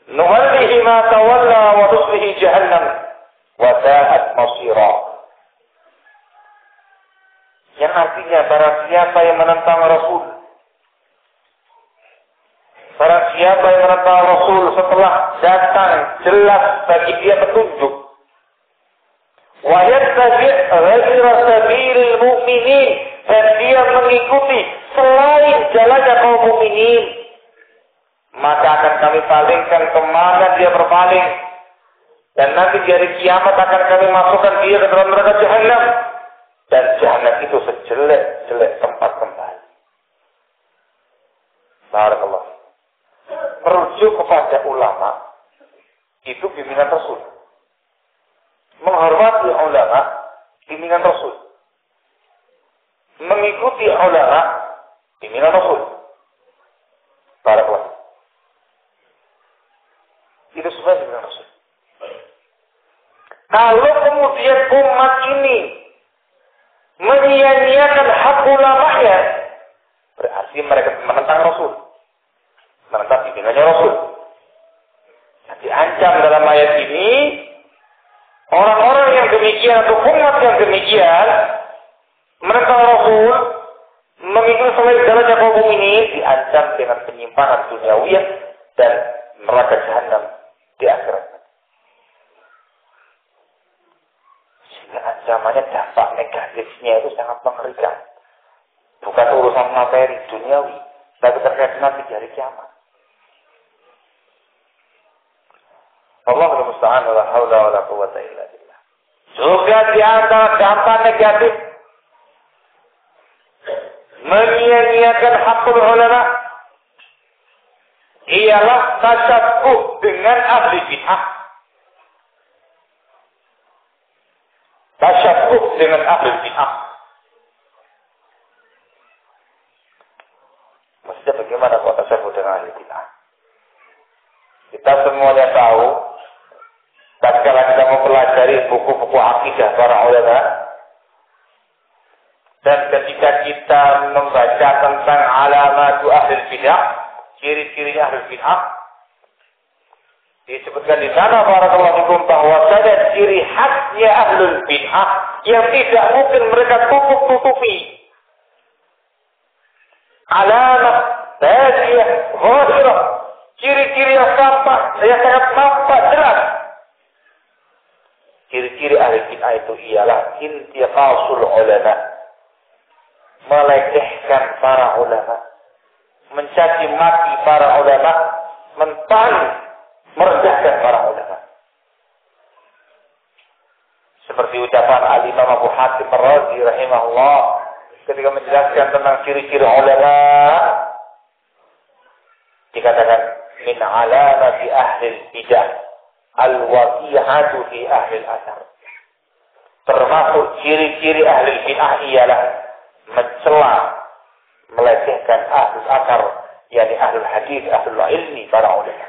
nuwallihi ma tawalla wa nuslihi jahannam wa sa'at masira." Yang artinya barang siapa yang menentang Rasul, barang siapa yang menentang Rasul setelah datang jelas bagi dia petunjuk, wa yattabi' ghayra sabilil mu'minin, dan dia mengikuti selain jalannya kaum mukminin, maka akan kami palingkan kemana dia berpaling, dan nanti di hari kiamat akan kami masukkan dia ke dalam neraka Jahannam, dan Jahannam itu sejelek-jelek tempat kembali. Barakallah. Merujuk kepada ulama itu bimbingan Rasul. Menghormati ulama bimbingan Rasul. Mengikuti ulama Bimbingan Rasul. Barakallahu. Itu sesuai dengan Rasul. Kalau kemudian umat ini menyia-nyiakan hak ulamanya, berarti mereka menentang Rasul, menentang bimbingannya Rasul. Yang diancam dalam ayat ini, orang-orang yang demikian atau umat yang demikian menentang Rasul, mengikuti selain jalannya kaum ini, diancam dengan penyimpangan duniawiyah dan neraka jahanam di akhirat. Sehingga ancamannya dampak negatifnya itu sangat mengerikan. Bukan urusan materi duniawi, tapi terkait nanti di hari kiamat. Allahul musta'an wa la haula wa la quwwata illa billah. Juga di antara dampak negatif menyia-nyiakan hakul ulama ialah tasabbuh dengan ahli bid'ah. Tasabbuh dengan ahli bid'ah. Maksudnya bagaimana kok tasabbuh dengan ahli bid'ah? Kita semuanya tahu, tatkala kita mempelajari buku-buku akidah para ulama, dan ketika kita membaca tentang alamatu ahli bid'ah, ciri-cirinya ahli bid'ah, disebutkan di sana barakallahu fikum bahwasanya ciri khasnya ahli bid'ah yang tidak mungkin mereka tutup-tutupi. Alamat badiyah ghasirah, ciri-ciri yang tampak, yang sangat tampak jelas. Ciri-ciri ahli bid'ah itu ialah intiqasul ulama, melecehkan para ulama, mencaci maki para ulama, merendahkan para ulama. Seperti ucapan Al-Imam Abu Hatim Ar-Razi rahimahullah ketika menjelaskan tentang ciri-ciri ulama, dikatakan min alamati ahli bidah al-waqi'atu fi ahli al-athar. Termasuk ciri-ciri ahli bid'ah ialah mencela, melecehkan ahlul athar, yakni ahlul hadis, ahlul ilmi, para ulama.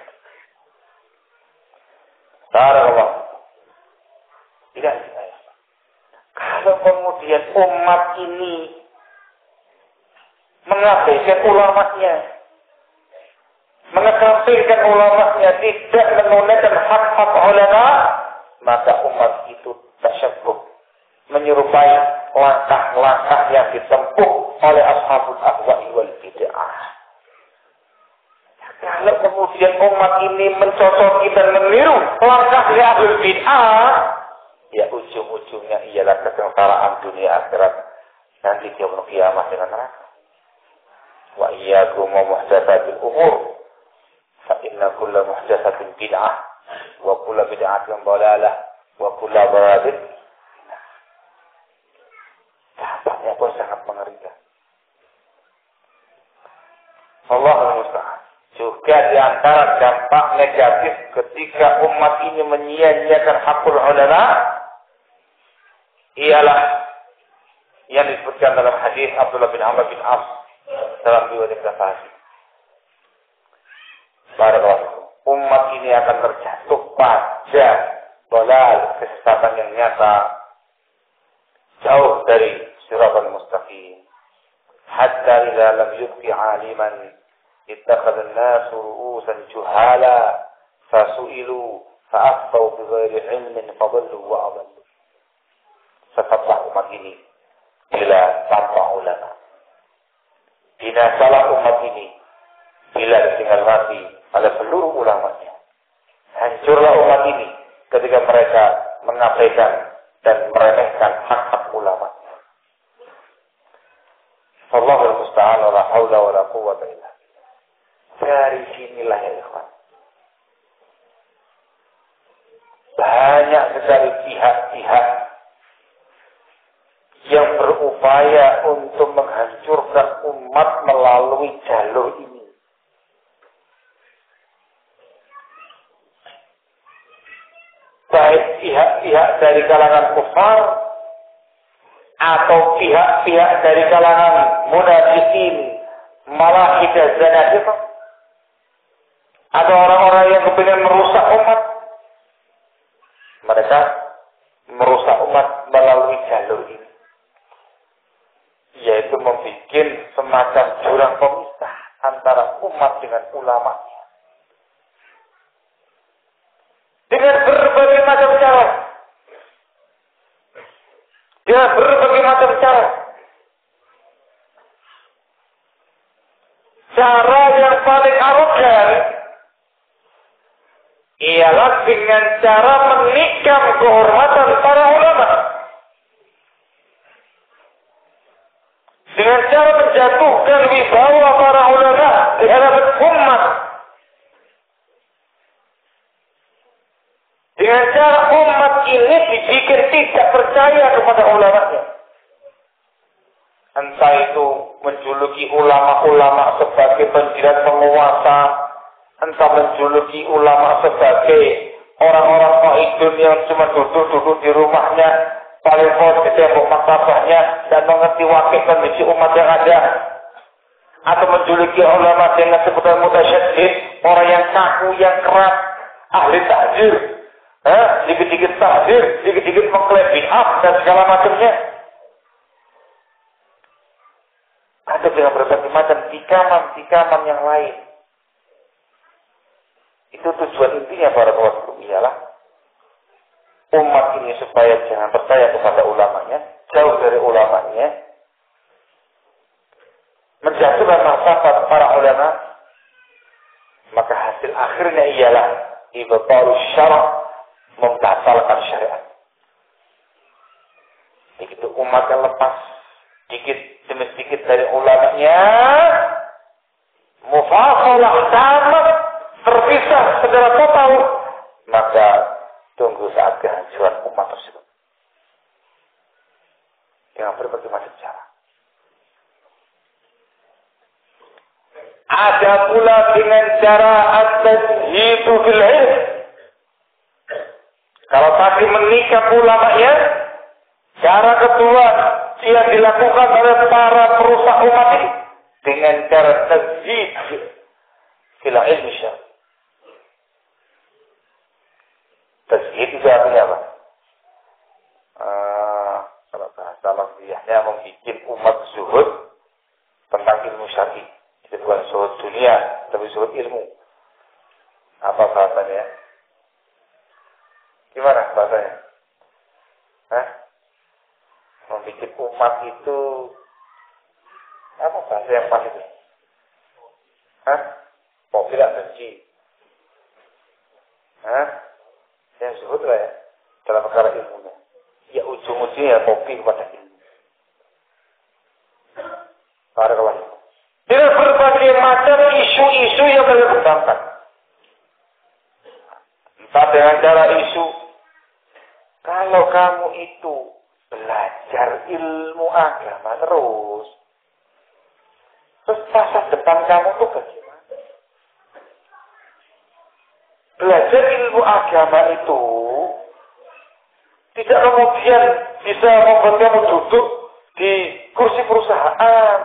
Barakallahu. Tidak. Kalau kemudian umat ini mengabaikan ulamanya, mengesampingkan ulamanya, tidak menunaikan hak-hak ulama, maka umat itu tasyabbuh, menyerupai langkah-langkah yang ditempuh oleh ashabul ahwa'i wal bid'ah. Kalau kemudian umat ini mencocoki dan meniru langkah ahlul bid'ah, ya ujung-ujungnya ialah kesengsaraan dunia akhirat nanti di yaumul qiyamah dengan neraka. Wa iyyakum wa muhdatsatil umur, fa inna kulla muhdatsatin bid'ah wa kulla bid'atin dhalalah wa kulla dhalalatin. Dampaknya pun sangat mengerikan. Allahul musta'an. Juga di antara dampak negatif ketika umat ini menyia-nyiakan hakul ulama ialah yang disebutkan dalam hadis Abdullah bin Amr bin As dalam riwayat Bukhari. Barakallahu. Umat ini akan terjatuh pada dalal kesesatan yang nyata, jauh dari siratal mustaqim. Hatta idza lam yubqi 'aliman اتخذ الناس رؤوسا جهالا فسئلوا فأفتوا بغير علم فضلوا وأضلوا. Setelah umat ini bila tanpa ulama, binasalah umat ini bila ditinggal mati oleh seluruh ulamanya. Hancurlah umat ini ketika mereka mengabaikan dan meremehkan hak-hak ulama. Allahul musta'an wa la haula wa la quwwata illa. Dari sinilah ya ikhwan, banyak sekali pihak-pihak yang berupaya untuk menghancurkan umat melalui jalur ini. Baik pihak-pihak dari kalangan kufar atau pihak-pihak dari kalangan munafikin malah hidazan aja kok. Ada orang-orang yang kepingin merusak umat. Mereka merusak umat melalui jalur ini. Yaitu membuat semacam jurang pemisah antara umat dengan ulamanya. Dengan berbagai macam cara. Dengan berbagai macam cara. Cara yang paling arogan ialah dengan cara menikam kehormatan para ulama. Dengan cara menjatuhkan wibawa para ulama di hadapan umat. Dengan cara umat ini dibikin tidak percaya kepada ulamanya. Entah itu menjuluki ulama-ulama sebagai penjilat penguasa, entah menjuluki ulama sebagai orang-orang qaidun yang cuma duduk-duduk di rumahnya, paling pol di tembok maktabahnya dan mengerti wakil kondisi umat yang ada, atau menjuluki ulama dengan sebutan mutasyaddid, orang yang kaku, yang keras, ahli tahdzir, dikit-dikit tahdzir, dikit-dikit mengklaim bid'ah dan segala macamnya. Ada dengan berbagai macam tikaman yang lain. Itu tujuan intinya para kawan ialah umat ini supaya jangan percaya kepada ulamanya, jauh dari ulamanya, menjatuhkan martabat para ulama, maka hasil akhirnya ialah ibtalus syara', membatalkan syariat. Begitu umat yang lepas sedikit demi sedikit dari ulamanya, mufasalah tamat, terpisah secara total, maka tunggu saat kehancuran umat tersebut dengan berbagai macam cara. Ada pula dengan cara at-tazhidu fil ilm. Kalau tadi menikah ulamanya, cara kedua yang dilakukan oleh para perusak umat ini dengan cara tazhid fil ilmi syar'i. Tazhid itu artinya apa? Kalau bahasa lafziahnya membuat umat zuhud tentang ilmu syar'i. Itu bukan zuhud dunia, tapi zuhud ilmu. Apa bahasanya? Gimana bahasanya? Membuat umat itu apa bahasa yang pas itu? Kok tidak benci? Yang zuhud lah ya dalam perkara ilmunya. Ya ujung-ujungnya kopi kepada ilmu. Barakallahu. Dengan berbagai macam isu-isu yang berkembangkan. Entah dengan cara isu, kalau kamu itu belajar ilmu agama terus masa depan kamu tuh bagaimana? Belajar ilmu agama itu tidak kemudian bisa membuat kamu duduk di kursi perusahaan.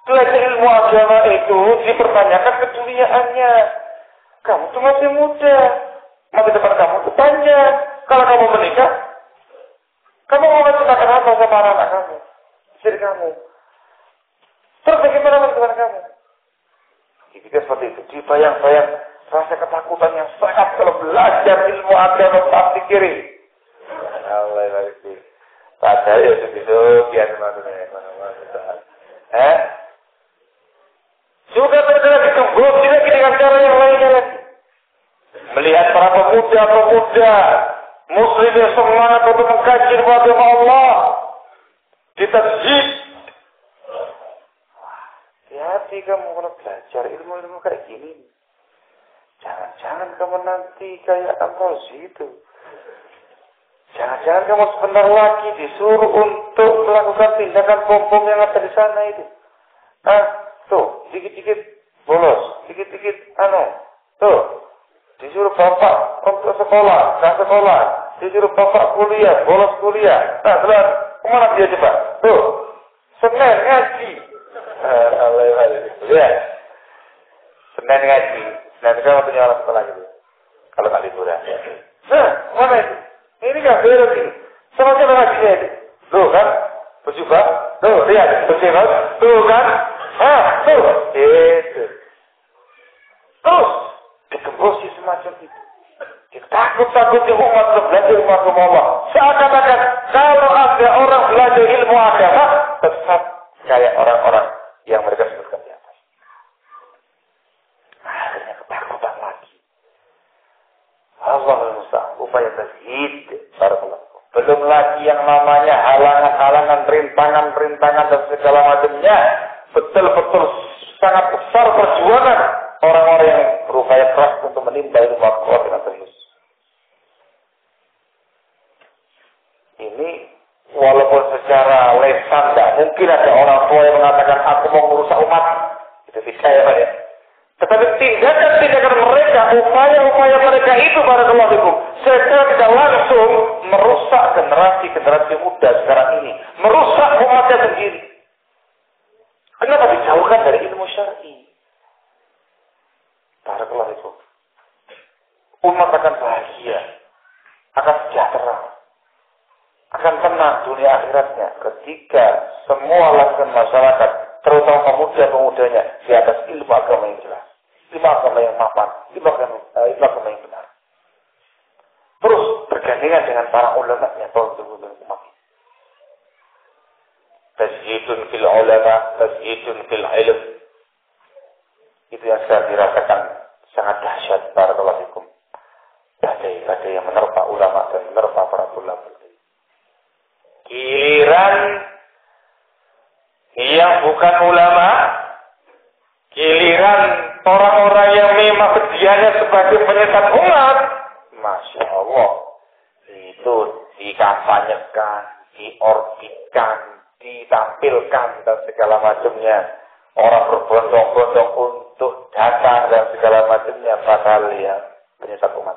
Belajar ilmu agama itu dipertanyakan keduniaannya. Kamu tuh masih muda, masa depan kamu tuh panjang. Kalau kamu menikah, kamu mau menciptakan apa sama anak kamu, istri kamu? Terus bagaimana masa depan kamu? Jika seperti itu, dibayang-bayang rasa ketakutan yang sangat kalau belajar ilmu agama pasti kiri. Allah itu. Padahal ya begitu biar mana-mana. Juga terkena dikembang lagi dengan cara yang lainnya lagi. Melihat para pemuda-pemuda Muslim yang semangat untuk mengkaji kepada Allah, ditazhid. Hati-hati kamu kalau belajar ilmu-ilmu kayak gini. Jangan-jangan kamu nanti kayak Amrozi itu. Jangan-jangan kamu sebentar lagi disuruh untuk melakukan tindakan bom-bom yang ada di sana itu. Tuh, dikit-dikit bolos, dikit-dikit tuh, disuruh bapak untuk sekolah, nggak sekolah, disuruh bapak kuliah, bolos kuliah. Nah, kemana dia coba? Tuh, Senin ngaji, Ya. Senin ngaji. Senin kan punya orang sekolah gitu. Kalau nggak liburan. Nah, mana itu? Ini nggak beres ini. Sama siapa ngajinya itu? Tuh kan? Berjumpa? Tuh, lihat. Berjumpa? Tuh kan? Tuh. Itu. Terus. Digembosi semacam itu. Takut-takutnya umat belajar ilmu agama Allah. Seakan-akan kalau ada orang belajar ilmu agama, tetap kayak orang-orang yang mereka sebutkan di atas. Akhirnya ketakutan lagi. Allahul musta'an, upaya tazhid. Belum lagi yang namanya halangan-halangan, rintangan-rintangan dan segala macamnya. Betul-betul sangat besar perjuangan orang-orang yang berupaya keras untuk menimba ilmu agama dengan serius. Ini walaupun secara lesan tidak mungkin ada orang tua yang mengatakan aku mau merusak umat. Itu bisa ya Pak ya. Tetapi tindakan-tindakan mereka, upaya-upaya mereka itu barakallahu fikum, secara tidak langsung merusak generasi muda sekarang ini, merusak umatnya sendiri. Kenapa dijauhkan dari ilmu syar'i? Barakallahu fikum. Umat akan bahagia, akan sejahtera, akan tenang dunia akhiratnya ketika semua lapisan masyarakat, terutama pemuda-pemudanya, di atas ilmu agama yang jelas, ilmu agama yang mapan, ilmu agama yang benar. Terus bergandengan dengan para ulama yang betul-betul umat. Tasjidun fil ulama, tasjidun fil ilm. Itu yang saya dirasakan sangat dahsyat barakallahu fikum. Badai-badai yang menerpa ulama dan menerpa para ulama. Giliran yang bukan ulama, giliran orang-orang yang memang sedianya sebagai penyesat umat, Masya Allah, itu dikampanyekan, diorbitkan, ditampilkan dan segala macamnya. Orang berbondong-bondong untuk datang dan segala macamnya, padahal ya penyesat umat.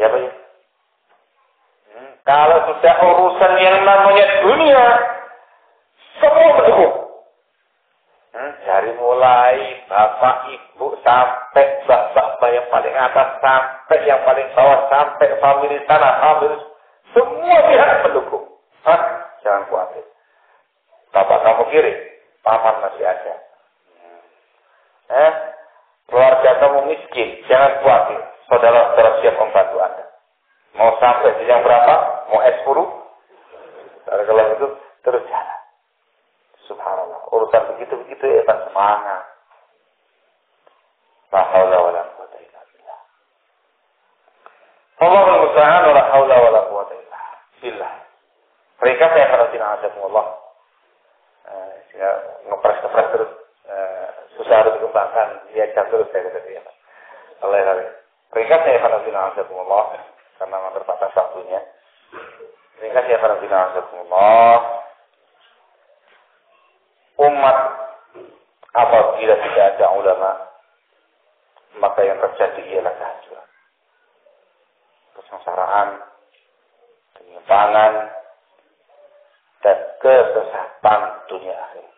Ya Pak ya? Kalau sudah urusan yang namanya dunia, semua mendukung. Dari mulai bapak, ibu, sampai bapak yang paling atas, sampai yang paling bawah, sampai famili sana, famili, semua pihak mendukung. Jangan khawatir. Bapak kamu kiri, paman masih ada. Keluarga kamu miskin, jangan khawatir. Saudara-saudara siap membantu Anda. Mau sampai di yang berapa? Mau S10? Kalau itu terus jalan. Subhanallah. Urusan begitu-begitu ya kan semangat. La haula wala quwwata illa billah. Allahul musta'an wa la haula wala quwwata illa billah. Ringkas ya karena azakumullah. Ngepres-ngepres terus susah harus dikembangkan. Dia jam terus saya kata dia. Allah ya. Ringkas ya karena azakumullah. Karena terbatas waktunya. Ringkas ya karena azakumullah. Umat apabila tidak ada ulama, maka yang terjadi ialah kehancuran, kesengsaraan, penyimpangan, dan kesesatan dunia akhirat.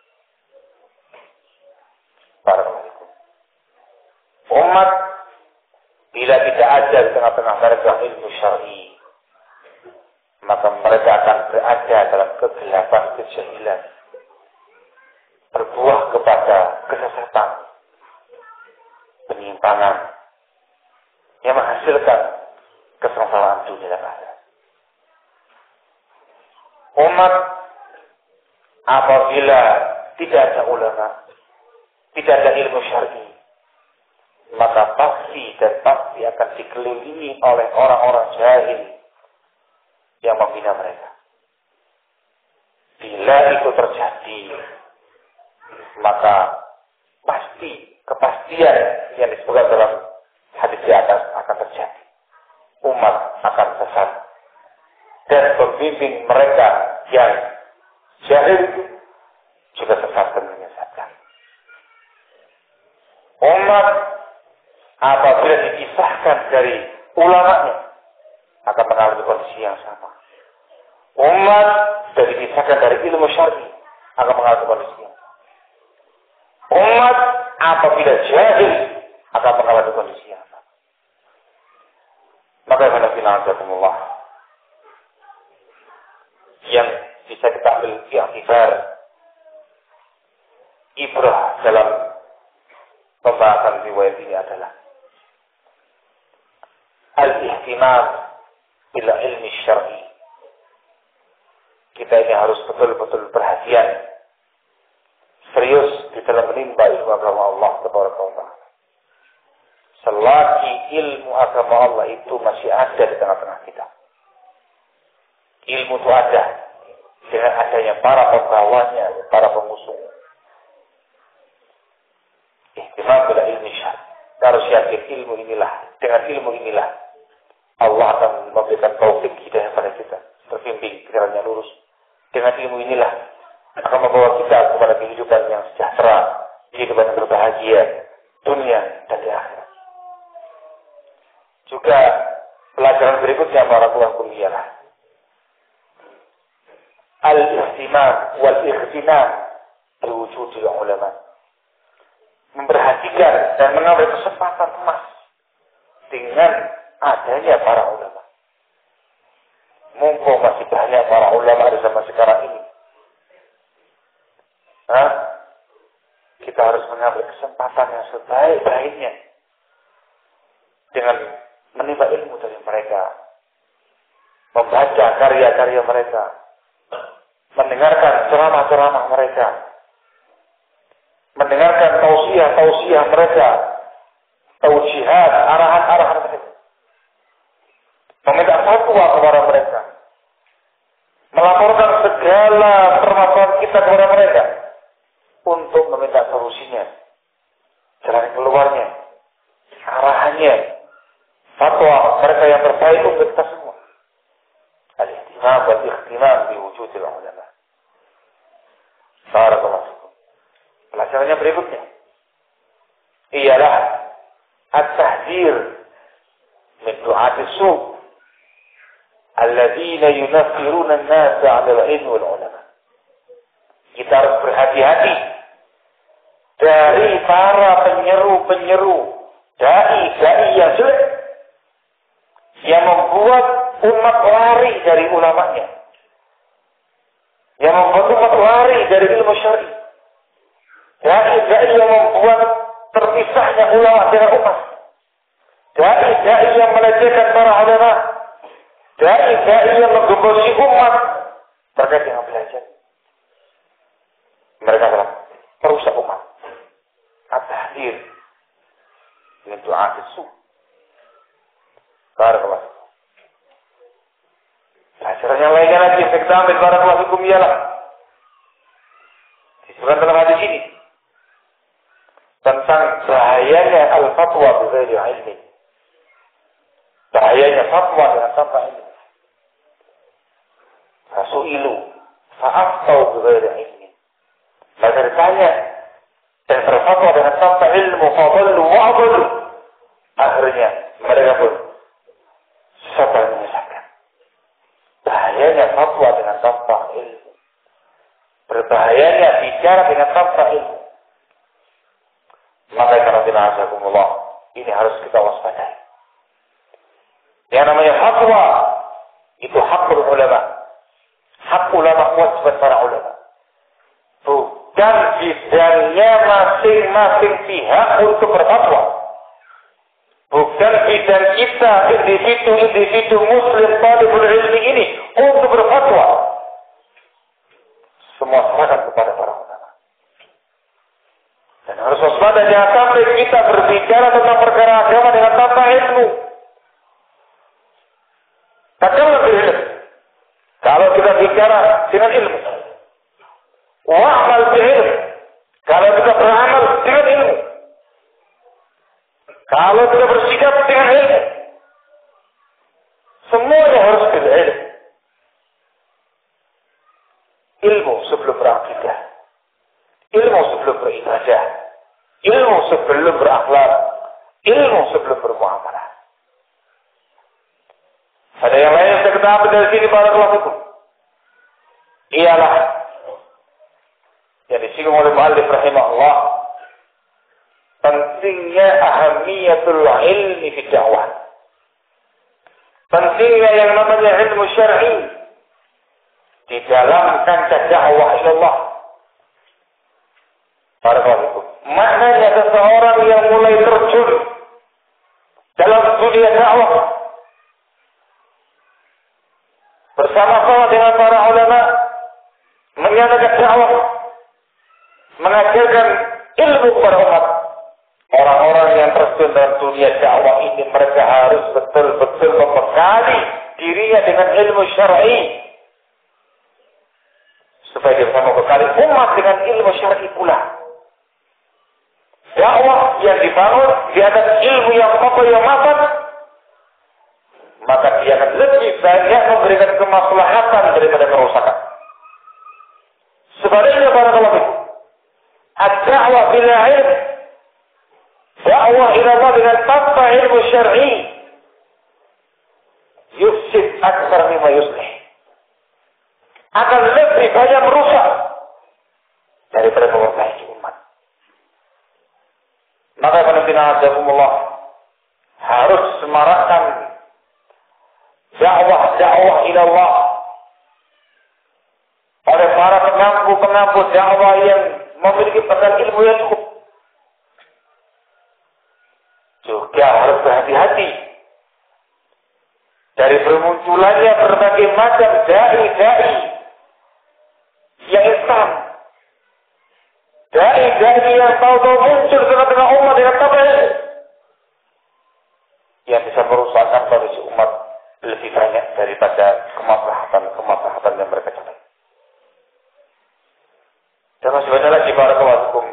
Barakallahu. Umat bila tidak ada di tengah-tengah mereka ilmu syar'i, maka mereka akan berada dalam kegelapan kejahilan, berbuah kepada kesesatan, penyimpangan yang menghasilkan kesengsaraan dunia dan akhirat. Umat apabila tidak ada ulama, tidak ada ilmu syar'i, maka pasti akan dikelilingi oleh orang-orang jahil yang membina mereka. Bila itu terjadi, maka pasti kepastian yang disebutkan dalam hadis di atas akan terjadi. Umat akan sesat dan pembimbing mereka yang jahil juga sesat dan menyesatkan. Umat apabila dipisahkan dari ulamanya akan mengalami kondisi yang sama. Umat sudah dipisahkan dari ilmu syar'i akan mengalami kondisi. Umat apabila jahil akan mengalami kondisi yang sama. Maka Allah yang bisa kita ambil i'tibar ibrah dalam pembahasan riwayat ini adalah al-ihtimam bil ilmi syar'i. Kita ini harus betul-betul perhatian serius di dalam menimba ilmu agama Allah Tabaraka wa Ta'ala. Selagi ilmu agama Allah itu masih ada di tengah-tengah kita. Ilmu itu ada dengan adanya para pembawanya, para pengusung. Ihtimam bil ilmi syar'i. Harus yakin ilmu inilah, dengan ilmu inilah Allah akan memberikan taufik hidayah pada kita, terbimbing pikirannya lurus. Dengan ilmu inilah akan membawa kita kepada kehidupan yang sejahtera, kehidupan yang berbahagia, dunia dan di akhirat. Juga pelajaran berikutnya barakallahu fikum ialah al-ihtimam wal ikhtinam biwujudil ulama. Memperhatikan dan mengambil kesempatan emas dengan adanya para ulama. Mumpung masih banyak para ulama di zaman sekarang ini. Kita harus mengambil kesempatan yang sebaik-baiknya dengan menimba ilmu dari mereka, membaca karya-karya mereka, mendengarkan ceramah-ceramah mereka, mendengarkan tausiah-tausiah mereka, tausihat, arahan-arahan mereka, meminta fatwa kepada mereka, melaporkan segala permasalahan kita kepada mereka untuk meminta solusinya, jalan keluarnya, arahannya, fatwa mereka yang terbaik untuk kita semua. Al-ihtimam wal ikhtimam bi wujudil ulama. Barakallahu fikum. Pelajarannya berikutnya ialah at-tahdzir min du'ati su' alladzina yunaffiruna an-nasa 'ala al-'ilm wal ulama. Kita harus berhati-hati dari para penyeru-penyeru, dai-dai yang jelek yang membuat umat lari dari ulamanya, yang membuat umat lari dari ilmu syar'i, dai-dai yang membuat terpisahnya ulama dengan umat, dai-dai yang melecehkan para ulama, dai-dai yang menggembosi umat terkait dengan belajar. Mereka telah merusak umat. At-tahdzir min du'ati su'. Barakallahu. Pelajaran yang lainnya lagi yang kita ambil barakallahu fikum ialah disebutkan dalam hadis ini tentang bahayanya al-fatwa bighairi ilmi. Bahayanya fatwa dengan tanpa ilmu. Fasu'ilu fa'aftau bighairi ilmi. Maka ditanya dan berfatwa dengan tanpa ilmu, fadallu wa'adallu. Akhirnya mereka pun sesat dan menyesatkan. Bahayanya fatwa dengan tanpa ilmu. Berbahayanya bicara dengan tanpa ilmu. Maka karena ini harus kita waspadai. Yang namanya fatwa itu hakul ulama. Hak ulama, kewajiban para ulama. Bukan bidangnya masing-masing pihak untuk berfatwa. Bukan bidang kita, individu muslim talibul ilmi ini untuk berfatwa. Semua serahkan kepada para ulama. Dan harus waspada jangan sampai kita berbicara tentang perkara agama dengan tanpa ilmu. Takkan lebih ilmu. Kalau kita bicara dengan ilmu. Wa'amal bi'ilm. Kalau kita beramal dengan ilmu. Kalau kita bersikap dengan ilmu. Semuanya harus dengan ilmu. Ilmu sebelum berakidah. Ilmu sebelum beribadah. Ilmu sebelum berakhlak. Ilmu sebelum bermuamalah. Ada yang lain yang kita ambil dari sini barakallahu fikum. Ialah disinggung oleh muallif rahimahullah, pentingnya ahamiyatul ilmi fi dakwah. Pentingnya yang namanya ilmu syar'i di dalam kancah dakwah ilallah. Barakallahu. Maknanya seseorang yang mulai terjun dalam dunia dakwah bersama-sama dengan para ulama menyatakan dakwah, mengajarkan ilmu kepada umat. Orang-orang yang terjun dalam dunia dakwah ini mereka harus betul-betul membekali dirinya dengan ilmu syar'i supaya dia bisa membekali umat dengan ilmu syar'i pula. Dakwah yang dibangun di atas ilmu yang kokoh yang matang, maka dia akan lebih banyak memberikan kemaslahatan daripada kerusakan. Sebaliknya barakallahu fikum, ad-da'wah bila ilm, dakwah ila Allah dengan tanpa ilmu syar'i, yufsid aktsar mimma yuslih, akan lebih banyak merusak daripada memperbaiki umat. Maka penantian adakumullah harus semarakkan dakwah ila Allah oleh para pengampu dakwah yang memiliki bekal ilmu yang cukup. Juga harus berhati-hati dari bermunculannya berbagai macam dai-dai yang instan, dai-dai yang tahu-tahu muncul di tengah-tengah umat dengan tabligh yang bisa merusakkan kondisi umat lebih banyak daripada kemaslahatan yang mereka capai. Dan masih banyak lagi barakallahu fikum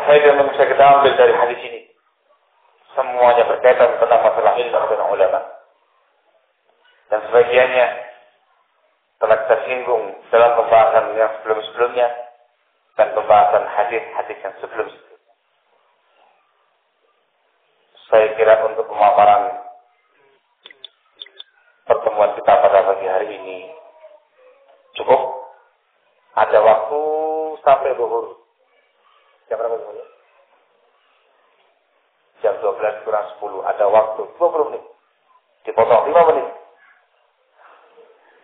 faedah yang bisa kita ambil dari hadis ini. Semuanya berkaitan tentang masalah ilmu dan ulama. Dan sebagiannya telah kita singgung dalam pembahasan yang sebelum-sebelumnya dan pembahasan hadis-hadis yang sebelum-sebelumnya. Saya kira untuk pemaparan pertemuan kita pada pagi hari ini cukup. Ada waktu sampai zuhur. Jam berapa zuhur? Jam 12 kurang 10. Ada waktu 20 menit. Dipotong 5 menit.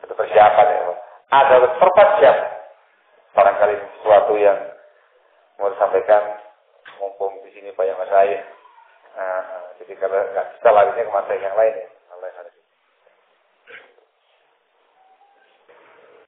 Itu persiapan ya. Ada 4 jam. Barangkali sesuatu yang mau disampaikan. Mumpung di sini banyak masalah. Jadi kalau nggak bisa larinya ke masalah yang lain ya.